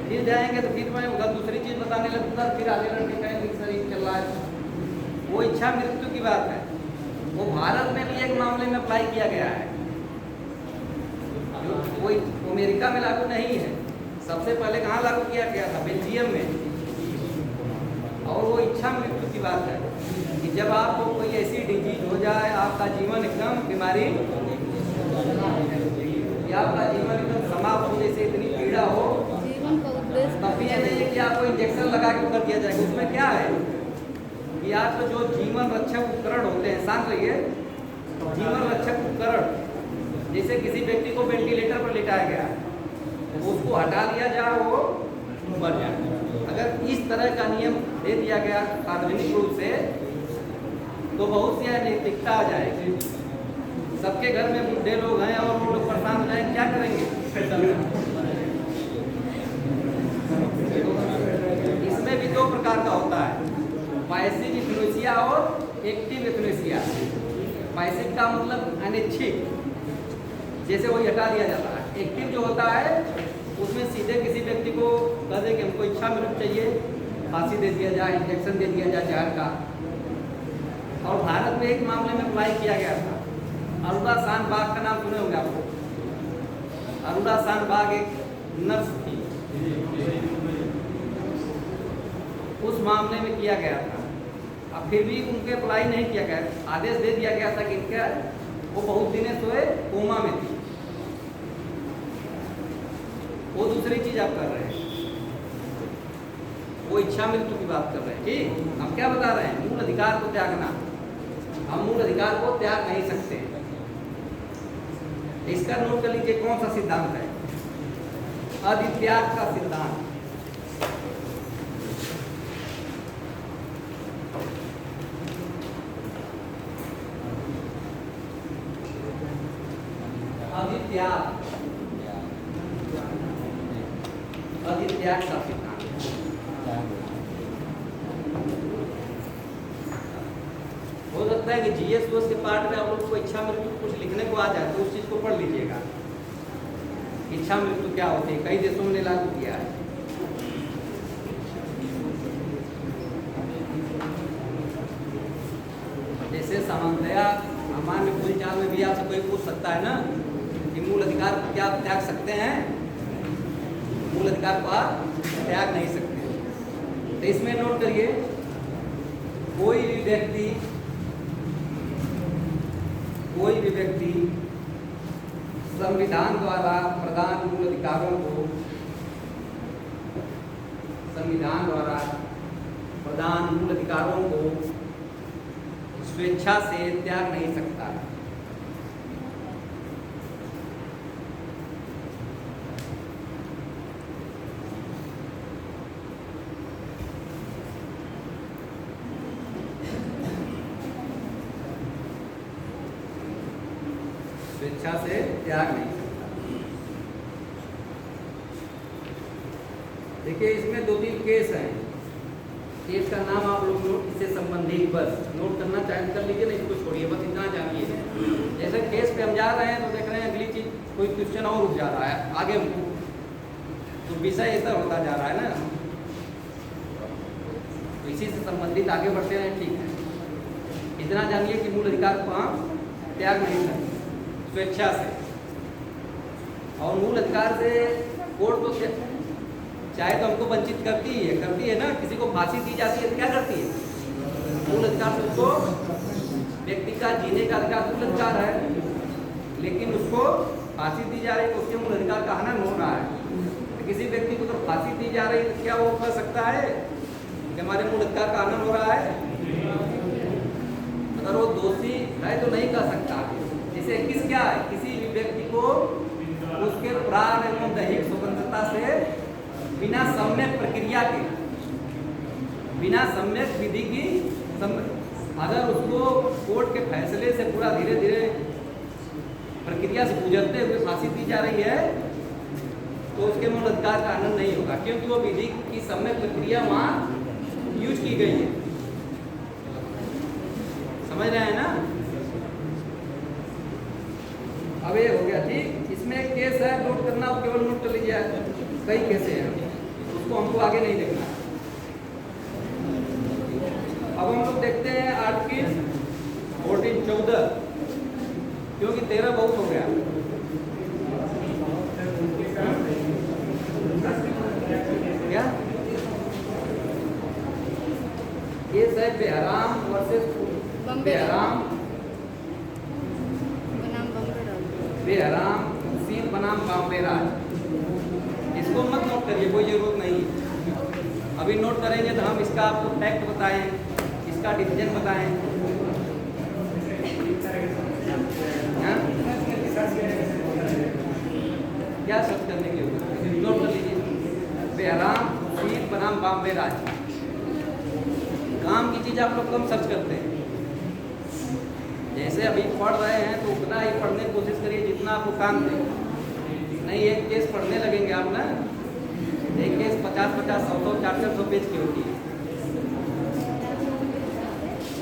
फिर जाएंगे तो फिर मैं उधर दूसरी चीज बताने लगूंगा, फिर आगे लड़के कहेंगे सर ये चल रहा है, वो इच्छा मृत्यु की बात है। वो भारत में भी एक मामले में अप्लाई किया गया है, वो अमेरिका में लागू नहीं है। सबसे पहले कहाँ लागू किया गया था? बेल्जियम में। और वो इच्छा मृत्यु की बात है कि जब आपको कोई ऐसी डिजीज हो जाए, आपका जीवन एकदम बीमारी, या आपका जीवन एकदम समाप्त हो, जैसे इतनी पीड़ा हो, जीवन का उद्देश्य तब ये नहीं है कि आपको इंजेक्शन लगा के कर दिया जाएगा। उसमें क्या है कि आपको जो जीवन रक्षक उपकरण होते हैं, शांत रहिए, जीवन रक्षक उपकरण, जैसे किसी व्यक्ति को वेंटिलेटर पर लिटाया गया, उसको हटा दिया जाए, वो मर जाए। अगर इस तरह का नियम दे दिया गया सार्वजनिक रूप से, तो बहुत सी अनैतिकता आ जाएगी। सबके घर में बुढ़े लोग हैं और वो लोग परेशान हो जाएंगे, क्या करेंगे? इसमें भी दो प्रकार का होता है, पैसिव इथ्नेसिया और एक्टिव इथ्नेसिया। पैसिव का मतलब अनिच्छिक, जैसे वही हटा दिया जाता है। एक्टिव जो होता है उसमें सीधे किसी व्यक्ति को कह दे कि हमको इच्छा मृत्यु चाहिए, फांसी दे दिया जाए, इंजेक्शन दे दिया जाए जहर का। और भारत में एक मामले में अप्लाई किया गया था, अरुणा शान बाग का नाम सुने होंगे आपको। अरुणा शान बाग एक नर्स थी, उस मामले में किया गया था। अब फिर भी उनके अप्लाई नहीं किया गया, आदेश दे दिया गया था कि इनका वो बहुत दिनों से कोमा में थी। वो दूसरी चीज आप कर रहे हैं, वो इच्छा मृत्यु की बात कर रहे हैं। ठीक, हम क्या बता रहे हैं? मूल अधिकार को त्यागना। हम मूल अधिकार को त्याग नहीं सकते। इसका नोट कर लीजिए, कौन सा सिद्धांत है? अधित्याग का सिद्धांत। अधित्याग, अधित्याग का सिद्धांत। हो सकता है कि जीएस के पार्ट में आप लोग को इच्छा मृत्यु कुछ लिखने को आ जाए तो उस चीज को पढ़ लीजिएगा, इच्छा मृत्यु क्या होती है। कई देशों ने लागू किया है। जैसे सामान्यतया सामान्य बोलचाल में भी आपसे कोई पूछ सकता है ना कि मूल अधिकार को क्या आप त्याग सकते हैं? मूल अधिकार को आप त्याग नहीं सकते। तो इसमें नोट करिए, कोई भी व्यक्ति संविधान द्वारा प्रदान मूल अधिकारों को, संविधान द्वारा प्रदान मूल अधिकारों को स्वेच्छा से त्याग नहीं सकता। स्वेच्छा से त्याग नहीं सकता। देखिए इसमें 2-3 केस हैं। केस का नाम आप लोग नोट, इससे संबंधित बस नोट करना चाहे कर लीजिए, नहीं तो छोड़िए, बस इतना जानिए। जैसे केस पे हम जा रहे हैं तो देख रहे हैं अगली चीज कोई क्वेश्चन और रुक जा रहा है आगे, तो विषय ऐसा होता जा रहा है ना, तो इसी से संबंधित आगे बढ़ते हैं। ठीक है, इतना जानिए कि मूल अधिकार को हम त्याग नहीं करते स्वेच्छा से। और मूल अधिकार से कोर्ट तो चाहे तो हमको वंचित करती है ना। किसी को फांसी दी जाती है तो क्या करती है? मूल अधिकार से उसको व्यक्ति का जीने का अधिकार मूल अधिकार है, लेकिन उसको फांसी दी जा रही है तो उसके मूल अधिकार का हनन हो रहा है। तो किसी व्यक्ति को तो फांसी दी जा रही है तो क्या वो कर सकता है कि हमारे मूल अधिकार का हनन हो रहा है? अगर वो दोषी है तो नहीं कर सकता। जैसे क्या है, किसी भी व्यक्ति को उसके प्राण एवं दैहिक स्वतंत्रता से बिना सम्यक प्रक्रिया के, बिना सम्यक विधि की अगर उसको कोर्ट के फैसले से पूरा धीरे धीरे प्रक्रिया से गुजरते हुए फांसी दी जा रही है तो उसके मूल अधिकार का हनन नहीं होगा, क्योंकि वो विधि की सम्यक प्रक्रिया वहाँ यूज की गई है। समझ रहे हैं ना? अब ये हो गया ठीक। इसमें एक केस है, नोट करना, केवल नोट कर लीजिए। कई केसें हैं, उसको हमको आगे नहीं देखना। अब हम लोग देखते हैं आर्टिकल 14 क्योंकि 13 बहुत हो गया। क्या केस है? बेहराम वर्सेस बेहराम बनाम बम्बे बेहराम सील बनाम बॉम्बे राज। इसको मत नोट करिए, कोई जरूरत नहीं। अभी नोट करेंगे तो हम इसका आपको फैक्ट बताएं, इसका डिसीजन बताएं। हाँ? क्या सर्च करने के लिए नोट कर लीजिए। बेहराम सील बनाम बॉम्बे राज। काम की चीज़ आप लोग कम सर्च करते हैं। जैसे अभी पढ़ रहे हैं तो उतना ही पढ़ने की कोशिश करिए जितना आपको काम दे। नहीं एक केस पढ़ने लगेंगे आप ना, एक केस 50-50, 100-100, 400 पेज की होती है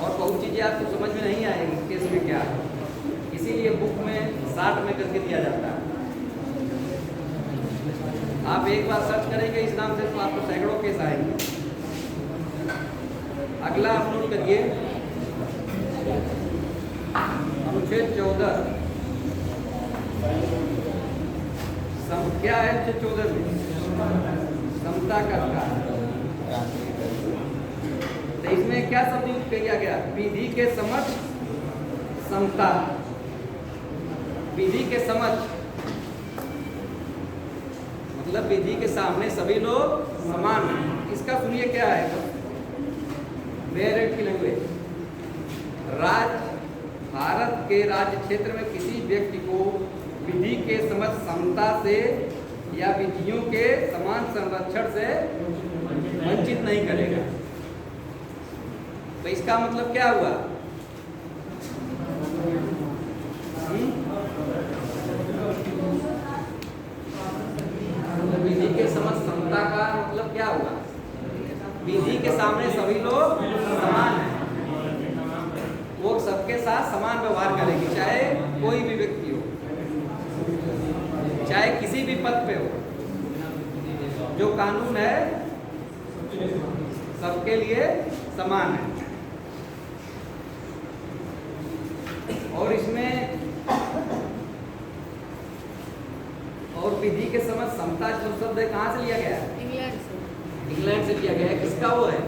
और बहुत चीज़ें आपको समझ में नहीं आएगी केस में क्या है। इसीलिए बुक में 60 में करके दिया जाता है। आप एक बार सर्च करेंगे इस नाम से तो आपको सैकड़ों केस आएंगे। अगला आप नोट करिए, अनुच्छेद 14 क्या है? अनुच्छेद 14 में समता का अधिकार। तो इसमें क्या शब्द यूज किया गया? विधि के समक्ष समता। विधि के समक्ष मतलब विधि के सामने सभी लोग समान हैं। इसका सुनिए क्या है, वेरिएंट की लैंग्वेज। भारत के राज्य क्षेत्र में किसी व्यक्ति को विधि के समक्ष समता से या विधियों के समान संरक्षण से वंचित नहीं करेगा। तो इसका मतलब क्या हुआ? विधि के समक्ष समता का मतलब क्या हुआ? विधि के सामने सभी लोग समान हैं, वो सबके साथ समान व्यवहार करेगी, चाहे कोई भी व्यक्ति हो, चाहे किसी भी पद पे हो। जो कानून है सबके लिए समान है। और इसमें और विधि के समक्ष समता जो शब्द है कहाँ से लिया गया है? इंग्लैंड से लिया गया है। किसका वो है?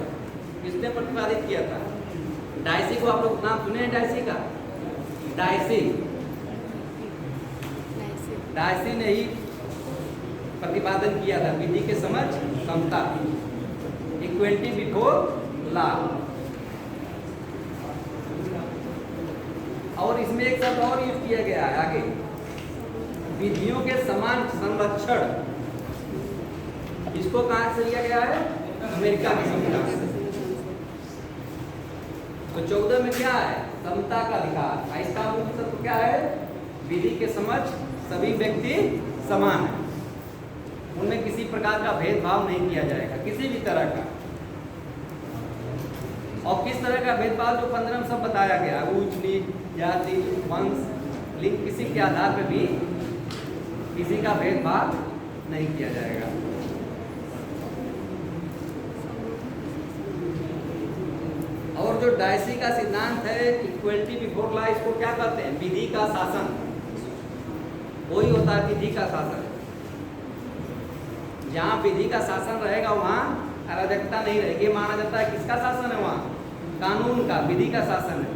किसने प्रतिपादित किया था? डायसी को आप लोग नाम सुने हैं? डायसी का, डायसी ने ही प्रतिपादन किया था विधि के समक्ष समता, इक्वलिटी बिफोर लॉ। और इसमें एक शब्द और यूज किया गया है आगे, विधियों के समान संरक्षण। इसको कहाँ से लिया गया है? अमेरिका की संविधान से। तो 14 में क्या है? समता का अधिकार। इसका मूल तत्व क्या है? विधि के समक्ष सभी व्यक्ति समान हैं, उनमें किसी प्रकार का भेदभाव नहीं किया जाएगा, किसी भी तरह का। और किस तरह का भेदभाव? जो 15 में सब बताया गया, ऊंच नीच, जाति, वंश, लिंग, किसी के आधार पर भी किसी का भेदभाव नहीं किया जाएगा। और जो डायसी का सिद्धांत है इक्वलिटी बिफोर लॉ, इसको क्या कहते हैं? विधि का शासन। वही होता है विधि का शासन, जहाँ विधि का शासन रहेगा वहाँ अराजकता नहीं रहेगी। माना जाता है किसका शासन है वहाँ? कानून का, विधि का शासन है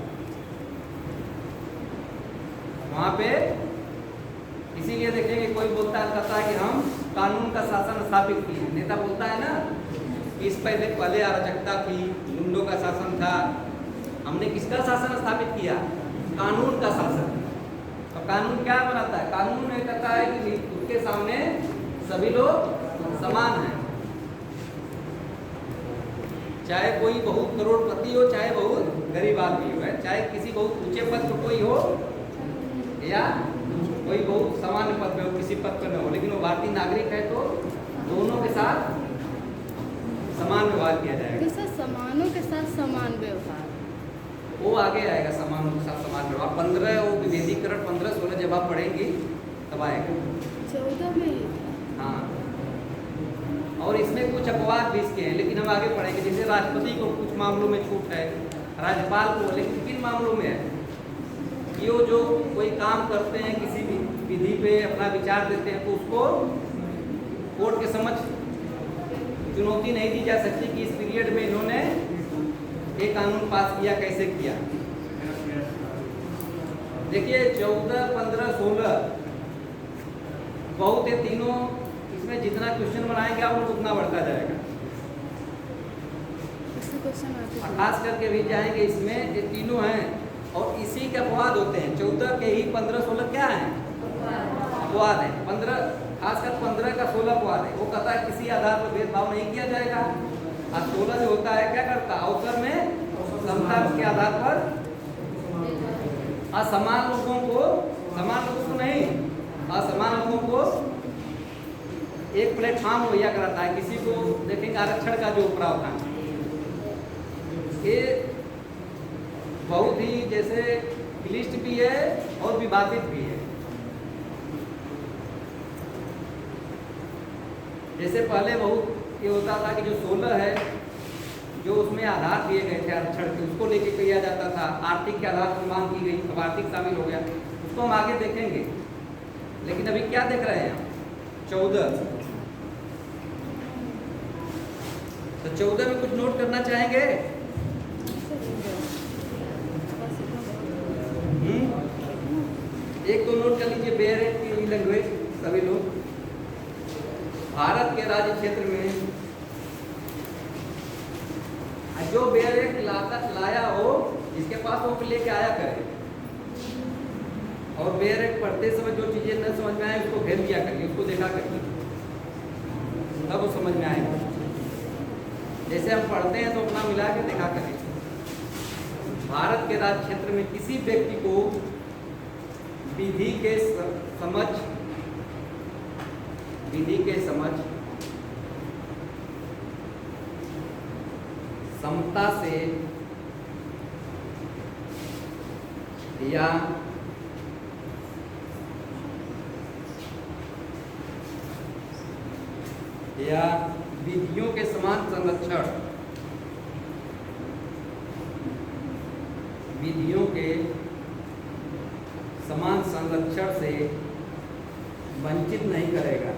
वहाँ पे। इसीलिए देखेंगे कोई बोलता है, कहता है कि हम कानून का शासन स्थापित किए। नेता बोलता है ना, इस पहले अराजकता थी, गुंडों का शासन था, हमने किसका शासन स्थापित किया? कानून का शासन। तो कानून क्या बनाता है? कानून ये कहता है कि उसके सामने सभी लोग समान हैं, चाहे कोई बहुत करोड़पति हो, चाहे बहुत गरीब आदमी हो, चाहे किसी बहुत ऊंचे पद पर कोई हो या कोई बहुत सामान्य पद पे हो, किसी पद पर न हो, लेकिन वो भारतीय नागरिक है तो दोनों के साथ समान व्यवहार किया जाएगा। तो सर समानों के साथ समान व्यवहार, वो आगे आएगा, समानों के साथ समान व्यवहार। 15 वो विभेदीकरण 15-16 जब आप पढ़ेंगी तब आएगा। 14 में ही था। हाँ, और इसमें कुछ अपवाद भी इसके हैं, लेकिन हम आगे पढ़ेंगे। जैसे राष्ट्रपति को कुछ मामलों में छूट है, राज्यपाल को, लेकिन किन मामलों में है? ये जो कोई काम करते हैं, किसी भी विधि पे अपना विचार देते हैं, तो उसको कोर्ट के समक्ष चुनौती नहीं दी जा सकती कि इस पीरियड में इन्होंने एक कानून पास किया, कैसे किया। देखिए 14, 15, 16 बहुत है तीनों। इसमें जितना क्वेश्चन बनाएंगे आप लोग उतना बढ़ता जाएगा। इससे क्वेश्चन आते हैं। खास करके भी जाएंगे इसमें, ये तीनों हैं और इसी के अपवाद होते हैं। 14 के ही 15, 16 क्या है? अपवाद है। 15 खासकर 15 का 16 अपवाद है। वो कहता है किसी आधार पर भेदभाव नहीं किया जाएगा। और 16 जो होता है क्या करता है? अवसर में समता के आधार पर असमान लोगों को, समान लोगों को नहीं, असमान लोगों को एक प्लेटफॉर्म मुहैया कराता है। किसी को देखेंगे आरक्षण का जो प्रावधान, ये बहुत ही जैसे क्लिष्ट भी है और विवादित भी है। जैसे पहले बहुत ये होता था कि जो 16 है, जो उसमें आधार दिए गए थे आरक्षण के, उसको लेके किया जाता था। आर्थिक के आधार पर मांग की गई, अब आर्थिक शामिल हो गया, उसको हम आगे देखेंगे। लेकिन अभी क्या देख रहे हैं? 14। तो 14 में कुछ नोट करना चाहेंगे? एक तो नोट कर लीजिए, बेयर एक्ट की लैंग्वेज सभी लोग। भारत के राज्य क्षेत्र में जो बेयर एक्ट लाया हो, जिसके पास वो लेके आया करे, और बेयर एक्ट पढ़ते समय जो चीजें न समझ में आए उसको घेर दिया करिए, उसको देखा करिए, तब वो समझ में आएगा। जैसे हम पढ़ते हैं तो अपना मिला के देखा करें। भारत के राज्य क्षेत्र में किसी व्यक्ति को विधि के समझ समता से या विधियों के समान संरक्षण, विधियों के समान संरक्षण से वंचित नहीं करेगा।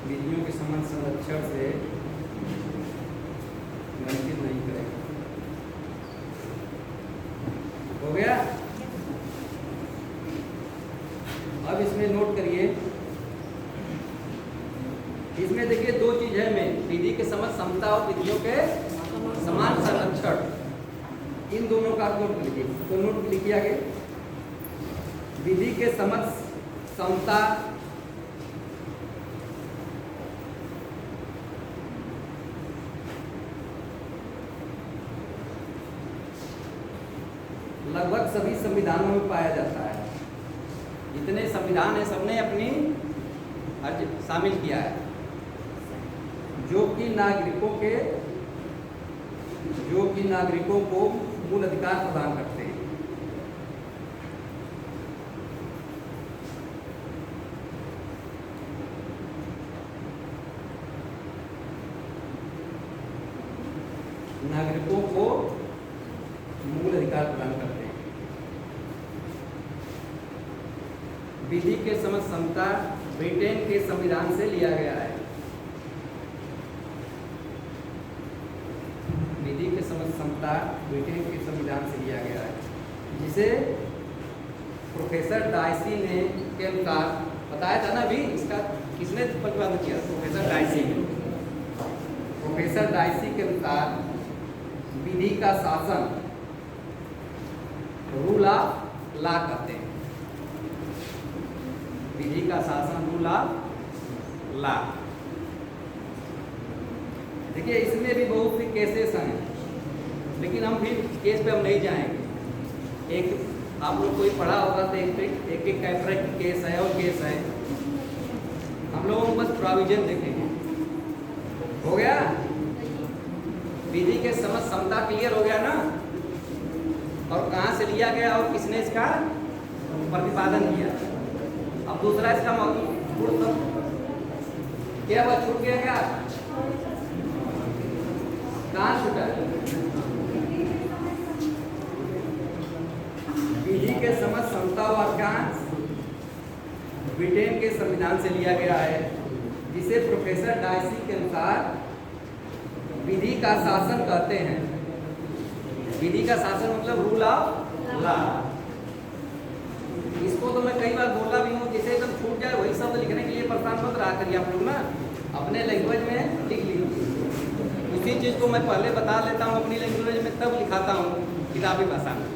विधियों के समान संरक्षण से वंचित नहीं करेगा। हो गया? अब इसमें नोट करिए, इसमें देखिए दो चीज है में, विधि के समझ समता और विधियों के समान संरक्षण, इन दोनों का नोट लीजिए। तो नोट लिखिए आगे, विधि के समझ समता लगभग सभी संविधानों में पाया जाता है। जितने संविधान है सबने अपनी अर्ज शामिल किया है, जो कि नागरिकों को मूल अधिकार प्रदान करते हैं। नागरिकों को मूल अधिकार प्रदान करते हैं। विधि के समझ समता ब्रिटेन के संविधान से लिया गया है। विधि के समझ समता ब्रिटेन के संविधान से लिया गया है, जिसे प्रोफेसर डाइसी ने के अनुसार बताया था ना अभी, इसका किसने प्रतिपादन किया? प्रोफेसर डाइसी ने। प्रोफेसर डाइसी के अनुसार विधि का शासन रूल ऑफ लॉ कहते हैं। विधि का शासन रूल ऑफ लॉ। देखिए इसमें भी बहुत सी केसेस हैं, लेकिन हम भी केस पे हम नहीं जाएंगे। एक आप लोग कोई पढ़ा होगा तो एक कैफरेट केस है और केस है, हम लोगों को बस प्रोविजन देखेंगे। हो गया? विधि के समझ समता क्लियर हो गया ना, और कहाँ से लिया गया और किसने इसका प्रतिपादन किया। अब दूसरा इसका क्या बात छूट गया क्या? कहाँ छूटा? विधि के समझ समता वाक्यांश ब्रिटेन के संविधान से लिया गया है, जिसे प्रोफेसर डाइसी के अनुसार विधि का शासन कहते हैं। विधि का शासन मतलब रूल ऑफ लॉ। इसको तो मैं कई बार बोला भी हूँ, जिसे एकदम छूट जाए वही शब्द लिखने के लिए परेशान मत रहा करिए आप लोग ना, अपने लैंग्वेज में लिख लीजिए। उसी चीज़ को मैं पहले बता लेता हूँ अपनी लैंग्वेज में, तब लिखाता हूँ किताबी भाषा में।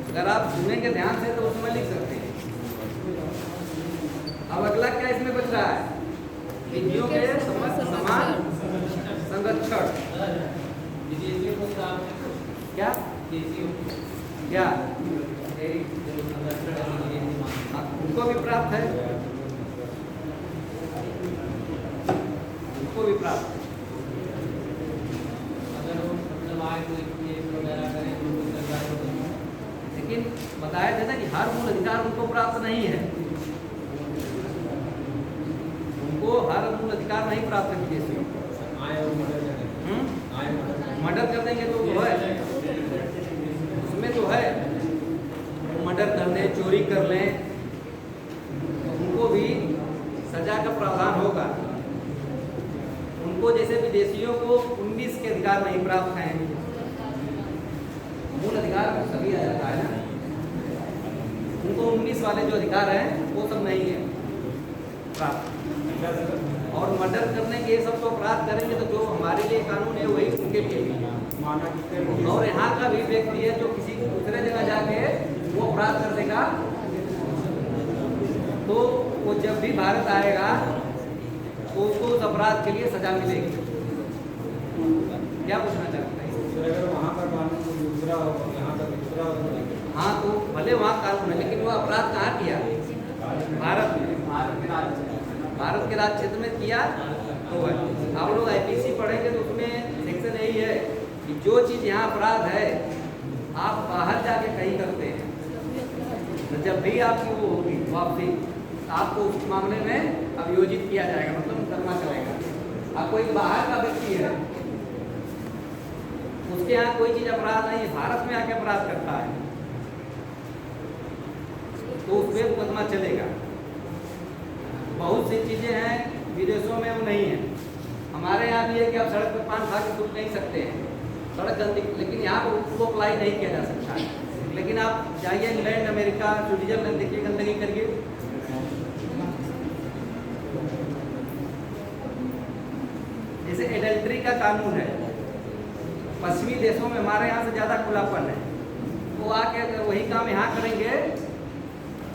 अगर आप सुनेंगे ध्यान से तो उसमें लिख सकते हैं। अब अगला क्या इसमें बच रहा है? विधियों के समान संरक्षण। क्या क्या उनको भी प्राप्त है, उनको भी प्राप्त है। लेकिन बताया जाता है कि हर मूल अधिकार उनको प्राप्त नहीं है, उनको हर मूल अधिकार नहीं प्राप्त है विदेशियों को। मर्डर कर देंगे तो है, उसमें तो है, मर्डर कर लें, चोरी कर लें, तो उनको भी सजा का प्रावधान होगा। उनको जैसे विदेशियों को 19 के अधिकार नहीं प्राप्त हैं, मूल अधिकार में सभी आ जाता है ना, उनको 19 वाले जो अधिकार हैं वो सब नहीं है प्राप्त। और मर्डर करने के सब तो अपराध करेंगे तो जो हमारे लिए कानून है वही उनके लिए भी। और यहाँ का भी व्यक्ति है जो किसी दूसरे जगह जाके वो अपराध कर देगा, तो वो जब भी भारत आएगा तो उसको उस अपराध के लिए सजा मिलेगी। क्या पूछना चाहते हैं? अगर वहाँ का कानून दूसरा हो, यहाँ का दूसरा हो, हाँ तो भले वहाँ कानून है, लेकिन वो अपराध कहाँ किया? भारत में, भारत के राज्य क्षेत्र में किया। तो आप लोग आईपीसी पढ़ेंगे तो उसमें सेक्शन यही है कि जो चीज़ यहाँ अपराध है आप बाहर जाके कहीं करते हैं, तो जब भी आपकी वो होगी वापसी, आपको उस मामले में अभियोजित किया जाएगा, मतलब मुकदमा चलेगा। अब कोई बाहर का व्यक्ति है, उसके यहाँ कोई चीज़ अपराध नहीं है, भारत में आके अपराध करता है, तो उस पर मुकदमा चलेगा। बहुत सी चीज़ें हैं विदेशों में वो नहीं है। हमारे यहाँ भी है कि आप सड़क पर पान खा के सूख नहीं सकते हैं, सड़क गंदी, लेकिन यहाँ पर उसको अप्लाई नहीं किया जा सकता। लेकिन आप जाइए इंग्लैंड, अमेरिका, स्विट्जरलैंड, देखिए गंदगी करिए, जैसे एडल्ट्री का कानून है, पश्चिमी देशों में हमारे यहाँ से ज़्यादा खुलापन है। वो आके अगर वही काम यहाँ करेंगे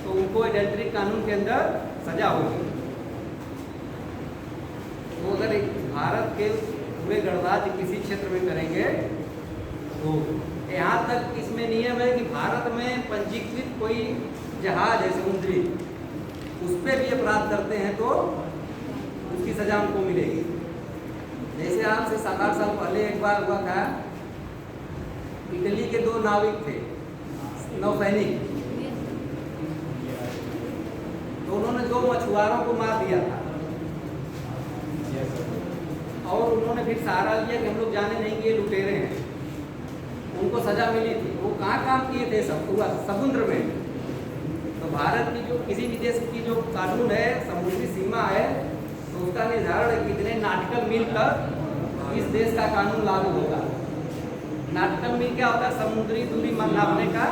तो उनको एडल्ट्री कानून के अंदर सजा होगी। तो अगर भारत के पूरे गणराज्य किसी क्षेत्र में करेंगे तो यहाँ तक इसमें नियम है कि भारत में पंजीकृत कोई जहाज है समुद्री, उस पर भी अपराध करते हैं तो उसकी सजा उनको मिलेगी। जैसे आज से 7-8 साल पहले एक बार हुआ था, इटली के 2 नाविक थे, नौसैनिक, तो उन्होंने 2 मछुआरों को मार दिया था और उन्होंने फिर सहारा लिया कि हम लोग जाने नहीं किए, लुटेरे हैं। उनको सजा मिली थी। वो कहाँ काम किए थे? सब पूरा समुद्र में। तो तो भारत की जो किसी भी देश की जो कानून है, समुद्री सीमा है, तो उसका निर्धारण है कितने नॉटिकल मील तक इस देश का कानून लागू होगा। नॉटिकल मील क्या होता है? समुद्री दूरी नापने का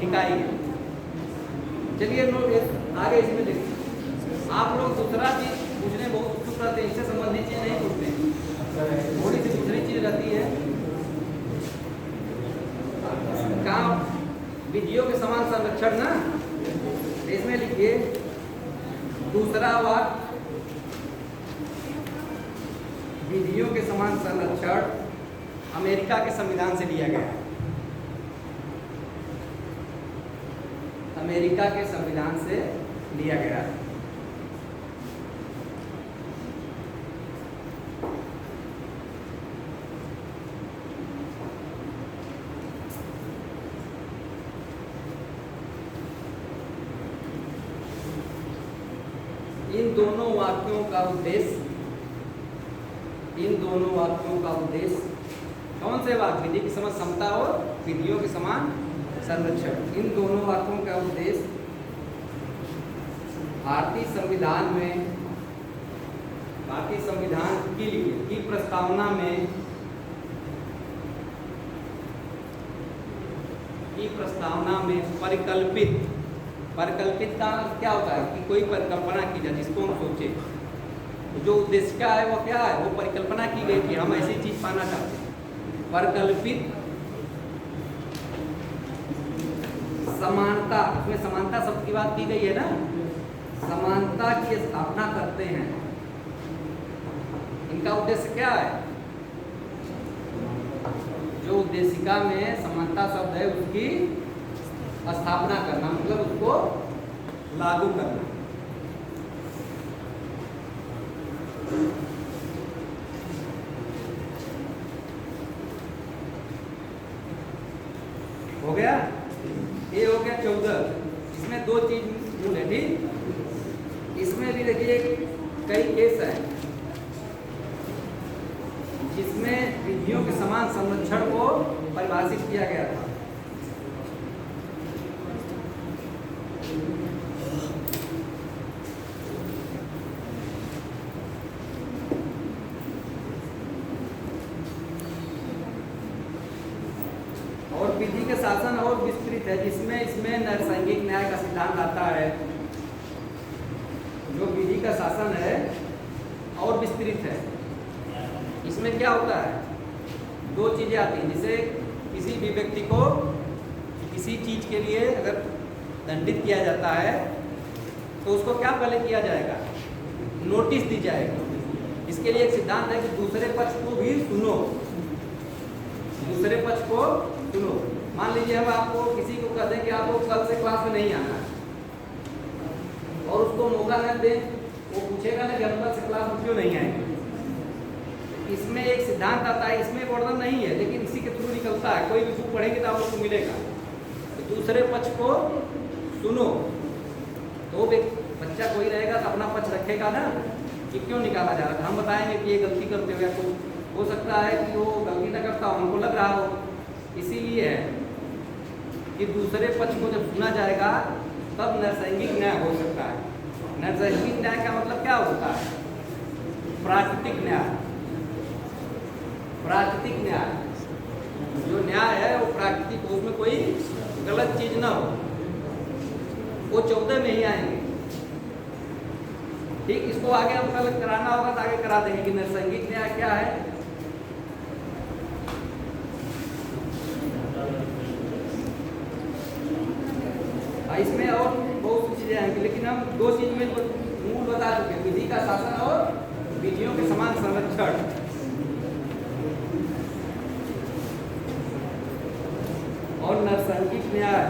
इकाई है। चलिए आगे इसमें देखिए। आप लोग दूसरा चीज पूछने बहुत उत्सुक रहते हैं, इससे संबंधित चीज नहीं पूछते, थोड़ी सी दूसरी चीज रहती है। कहाँ विधियों के समान संरक्षण ना, इसमें लिखिए दूसरा वाक्य, विधियों के समान संरक्षण अमेरिका के संविधान से लिया गया है। अमेरिका के संविधान से लिया गया है। इन दोनों वाक्यों का उद्देश्य कौन से वाक्य? विधि की समान समता और विधियों के समान संरक्षण। इन दोनों वाक्यों का उद्देश्य भारतीय संविधान की प्रस्तावना में परिकल्पित का क्या होता है कि कोई परिकल्पना की जाए जिसको हम सोचे। जो उद्देश्य का है वो क्या है? वो परिकल्पना की गई कि हम ऐसी चीज पाना चाहते हैं। परिकल्पित समानता, उसमें समानता शब्द की बात की गई है ना, समानता की स्थापना करते हैं। इनका उद्देश्य क्या है? जो उद्देशिका में समानता शब्द है उसकी स्थापना करना, मतलब उसको लागू करना। हो गया? ये हो गया 14। इसमें दो चीज मूल है, ठीक। इसमें भी देखिए कई केस है जिसमें विधियों के समान संरक्षण को परिभाषित किया गया था। और विधि के शासन और विस्तृत है, जिसमें इसमें नैसर्गिक न्याय का सिद्धांत आता है। जो विधि का शासन है और विस्तृत है, इसमें क्या होता है? दो चीजें आती हैं। जैसे किसी भी व्यक्ति को किसी चीज के लिए अगर दंडित किया जाता है तो उसको क्या पहले किया जाएगा? नोटिस दी जाएगी। इसके लिए एक सिद्धांत है कि दूसरे पक्ष को भी सुनो, दूसरे पक्ष को सुनो। मान लीजिए हम आपको किसी को कह दें कि आपको कल से क्लास में नहीं आना है और उसको मौका न दें, वो पूछेगा ना कि हम कल से क्लास में क्यों नहीं आएंगे। इसमें एक सिद्धांत आता है, इसमें वर्णन नहीं है लेकिन इसी के थ्रू निकलता है। कोई भी बुक पढ़ेंगे तो आप लोग को मिलेगा। तो दूसरे पक्ष को सुनो, तो बच्चा कोई रहेगा तो अपना पक्ष रखेगा ना कि क्यों निकाला जा रहा है। हम बताएंगे कि ये गलती करते हुए आपको हो सकता है कि वो गलती न करता हो, हमको लग रहा हो। इसीलिए है कि दूसरे पक्ष को जब सुना जाएगा तब नैसर्गिक न्याय हो सकता है। नैसर्गिक न्याय का मतलब क्या होता है? प्राकृतिक न्याय। प्राकृतिक न्याय जो न्याय है वो प्राकृतिक, उसमें कोई गलत चीज ना हो। वो 14 में ही आएंगे, ठीक। इसको आगे हम कल कराना होगा तो आगे करा देंगे कि नैसर्गिक न्याय क्या है। इसमें और बहुत सी चीजें आएंगी, लेकिन हम दो चीज में मूल बता चुके हैं, विधि का शासन और विधियों के समान संरक्षण। और नैसर्गिक न्याय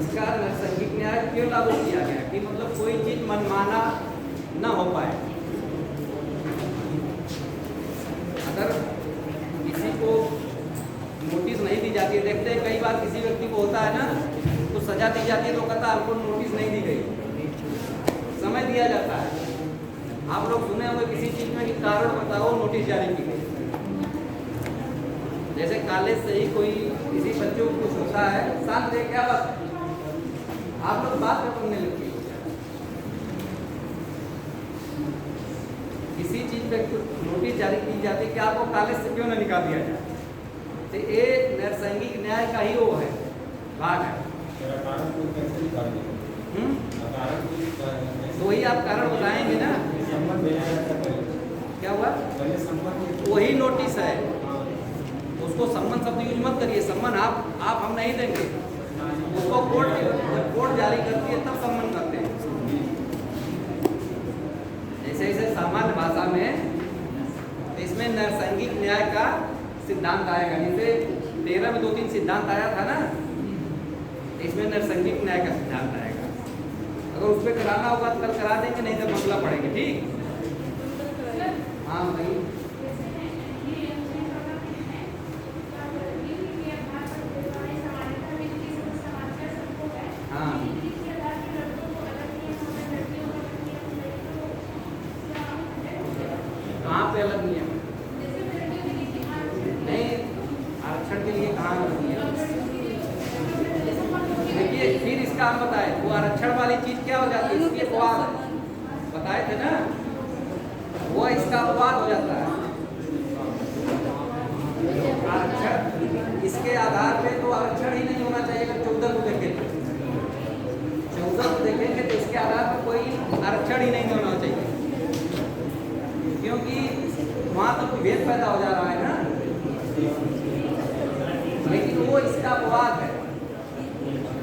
इसका नैसर्गिक न्याय क्यों लागू किया गया कि मतलब कोई चीज मनमाना न हो पाए। अगर किसी को नोटिस नहीं दी जाती है, देखते हैं कई बार किसी व्यक्ति को होता है ना तो सजा दी जाती है तो कहता है आपको नोटिस नहीं दी गई, समय दिया जाता है आप लोग सुने होंगे किसी चीज में कि कारण बताओ नोटिस जारी की गई। जैसे कॉलेज से ही कोई किसी बच्चों को कुछ होता है, शांत रहे, क्या बात है? आप लोग बात में सुनने लगती है। किसी चीज पे नोटिस जारी की जाती है कि आपको कॉलेज से क्यों ना निकाल दिया जाए, तो ये नैसर्गिक न्याय का ही वो है, भाग है। तो वही आप कारण बताएंगे ना, क्या हुआ? वही नोटिस है, उसको सम्मन शब्द यूज मत करिए। सम्मन आप हम नहीं देंगे उसको, कोर्ट जब कोर्ट जारी करती है तब सम्मन करते हैं। जैसे जैसे सामान्य भाषा में इसमें नैसर्गिक न्याय का सिद्धांत आएगा। जैसे 13 में 2-3 सिद्धांत आया था ना, इसमें नैसर्गिक न्याय का सिद्धांत आएगा। अगर उस पर कराना होगा तो कल करा देंगे, नहीं तो मसला पड़ेगा। ठीक, हाँ भाई। हाँ, कहाँ पे अलग नियम? नहीं, आरक्षण के लिए कहाँ अलग नियम? देखिए, फिर इसका हम बताए वो आरक्षण वाली चीज क्या हो जाती है, इसके अपवाद बताए थे ना, वो इसका अपवाद हो जाता है। आरक्षण इसके आधार पे तो आरक्षण ही नहीं होना चाहिए। अगर 14 को देखें, 14 को देखेंगे तो इसके आधार पर कोई आरक्षण ही नहीं होना चाहिए, क्योंकि वहाँ तो भेद पैदा हो जा रहा है ना। लेकिन वो इसका अपवाद है।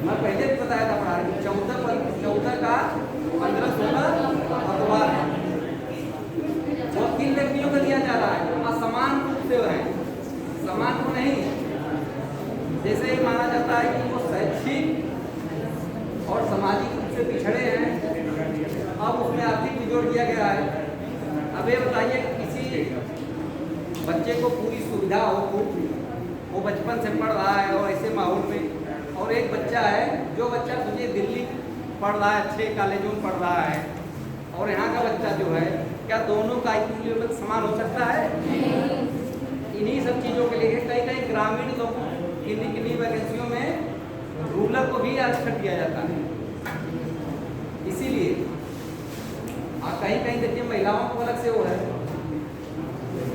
मैं पहले भी बताया था, पढ़ा रही 14 का 15-16 अपवाद है। वो 3 व्यक्तियों को दिया जा रहा है, असमान रूप से है, समान को नहीं। जैसे ही माना जाता है कि वो शैक्षिक और सामाजिक रूप से पिछड़े हैं, अब उसमें आर्थिक भी जोड़ दिया गया है। अब ये बताइए कि किसी बच्चे को पूरी सुविधा हो, वो बचपन से पढ़ रहा है और ऐसे माहौल में, और एक बच्चा है जो बच्चा तुझे दिल्ली पढ़ रहा है, अच्छे कॉलेजों में पढ़ रहा है, और यहाँ का बच्चा जो है, क्या दोनों का IQ लेवल समान हो सकता है? इन्हीं सब चीज़ों के लिए कई ग्रामीण लोगों किन्हीं वैकेंसियों में रूरल को भी आरक्षण दिया जाता है। इसीलिए कहीं देखिए महिलाओं को अलग से वो है।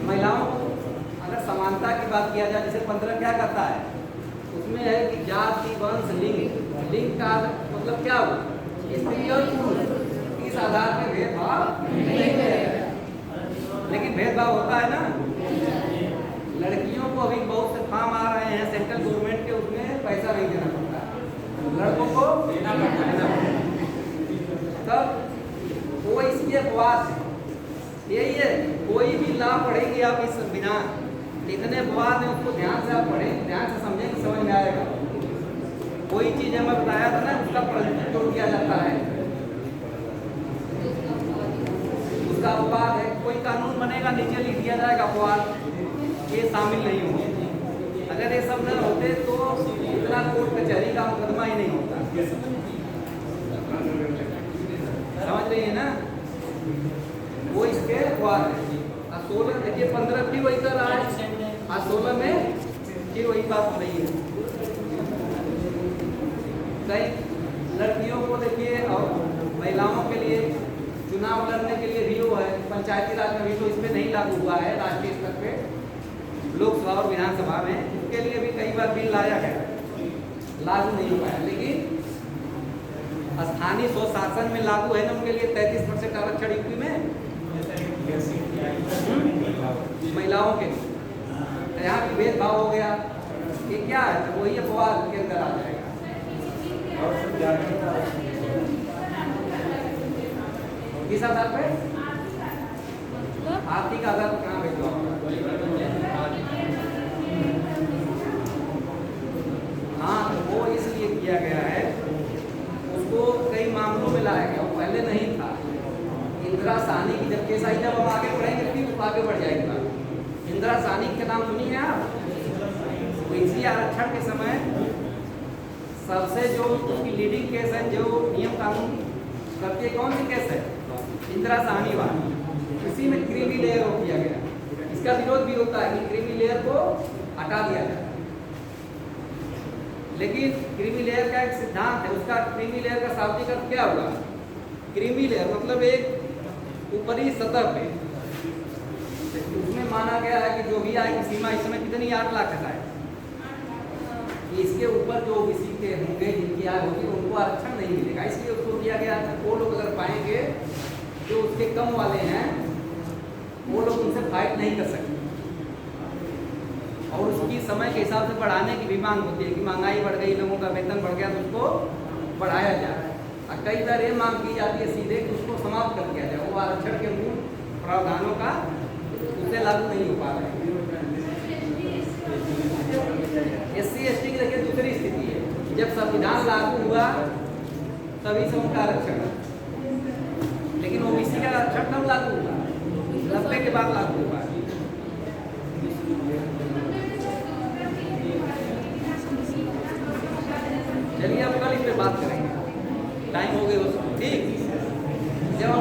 महिलाओं को अगर समानता की बात किया जाए, जैसे 15 क्या कहता है, उसमें है कि जाति, वंश, लिंग का मतलब क्या हो, स्त्री और पुरुष, इस आधार पर भेदभाव नहीं है। लेकिन भेदभाव होता है ना। लड़कियों को अभी बहुत से फॉर्म आ रहे हैं सेंट्रल गवर्नमेंट के, उसमें पैसा नहीं देना पड़ता, लड़कों को देना पड़ता है। तब वो इसके अपवाद है। यही है, कोई भी लाभ पढ़ेंगे आप इस संविधान, इतने अपवाद है, उसको ध्यान से आप पढ़ें, ध्यान से समझेंगे, समझ में आएगा। कोई चीज़ मैं बताया था ना, उसका प्रश्न जोड़ दिया जाता है, उसका अपवाद है। कोई कानून बनेगा, नीचे लिख दिया जाएगा अपवाद, ये शामिल नहीं होंगे। अगर ये सब न होते तो इतना कोर्ट कचहरी का मुकदमा ही नहीं होता। समझ रही है ना, वो इसके अपवाद है। 16 देखिए 15 भी वही कर रहा है, 16 में फिर वही बात हो रही है। कई लड़कियों को देखिए और महिलाओं के लिए चुनाव लड़ने के लिए भी वो है, पंचायती राज में भी तो इसमें नहीं लागू हुआ है राष्ट्रीय स्तर पे, लोकसभा और विधानसभा में उसके लिए भी कई बार बिल लाया गया, लागू नहीं हुआ है। लेकिन स्थानीय स्वशासन में लागू है ना, उनके लिए 33% आरक्षण यूपी में महिलाओं के लिए, तो यहाँ भी भेदभाव हो गया। ये क्या है, तो वही अपवाद के अंदर आ जाएगा। किस आधार पे? आर्थिक आधार पर कहाँ भेजो? हाँ, तो वो इसलिए किया गया है, उसको कई मामलों में लाया गया, वो पहले नहीं था। इंदिरा साहनी की जब केस आई, जब हम आगे बढ़ेंगे फिर आगे बढ़ जाएगा। इंदिरा साहनी के नाम सुनिए आप, तो इसी आरक्षण के समय सबसे जो उसकी लीडिंग केस है, जो नियम कानून करती है, कौन सी केस है? इंदिरा साहनी वाली। इसी में क्रीमी लेयर को किया गया। इसका विरोध भी होता है कि क्रीमी लेयर को हटा दिया जाए, लेकिन क्रीमी लेयर का एक सिद्धांत है, उसका क्रीमी लेयर का शाब्दिक अर्थ क्या होगा? क्रीमी लेयर मतलब एक ऊपरी सतह पे, उसमें माना गया है कि जो भी आय की सीमा इस समय कितनी 8 लाख है, कि इसके ऊपर जो ओबीसी के होंगे जिनकी आय होगी उनको आरक्षण नहीं मिलेगा, इसलिए उसको दिया गया है। वो लोग अगर पाएंगे जो उसके कम वाले हैं वो लोग उनसे फाइट नहीं कर सकते, और उसकी समय के हिसाब से बढ़ाने की भी मांग होती है कि महंगाई बढ़ गई, लोगों का वेतन बढ़ गया तो उसको बढ़ाया जाए। और कई बार ये मांग की जाती है सीधे कि उसको समाप्त कर दिया जाए, वो आरक्षण के मूल प्रावधानों का उससे लागू नहीं हो पा रहे। SC ST की देखिए दूसरी स्थिति है, जब संविधान लागू हुआ तभी से उनका आरक्षण, लेकिन ओबीसी का आरक्षण कब लागू हुआ? 90 के बाद लागू हुआ। चलिए अब कल इस पे बात करेंगे, टाइम हो गया ठीक। जब हम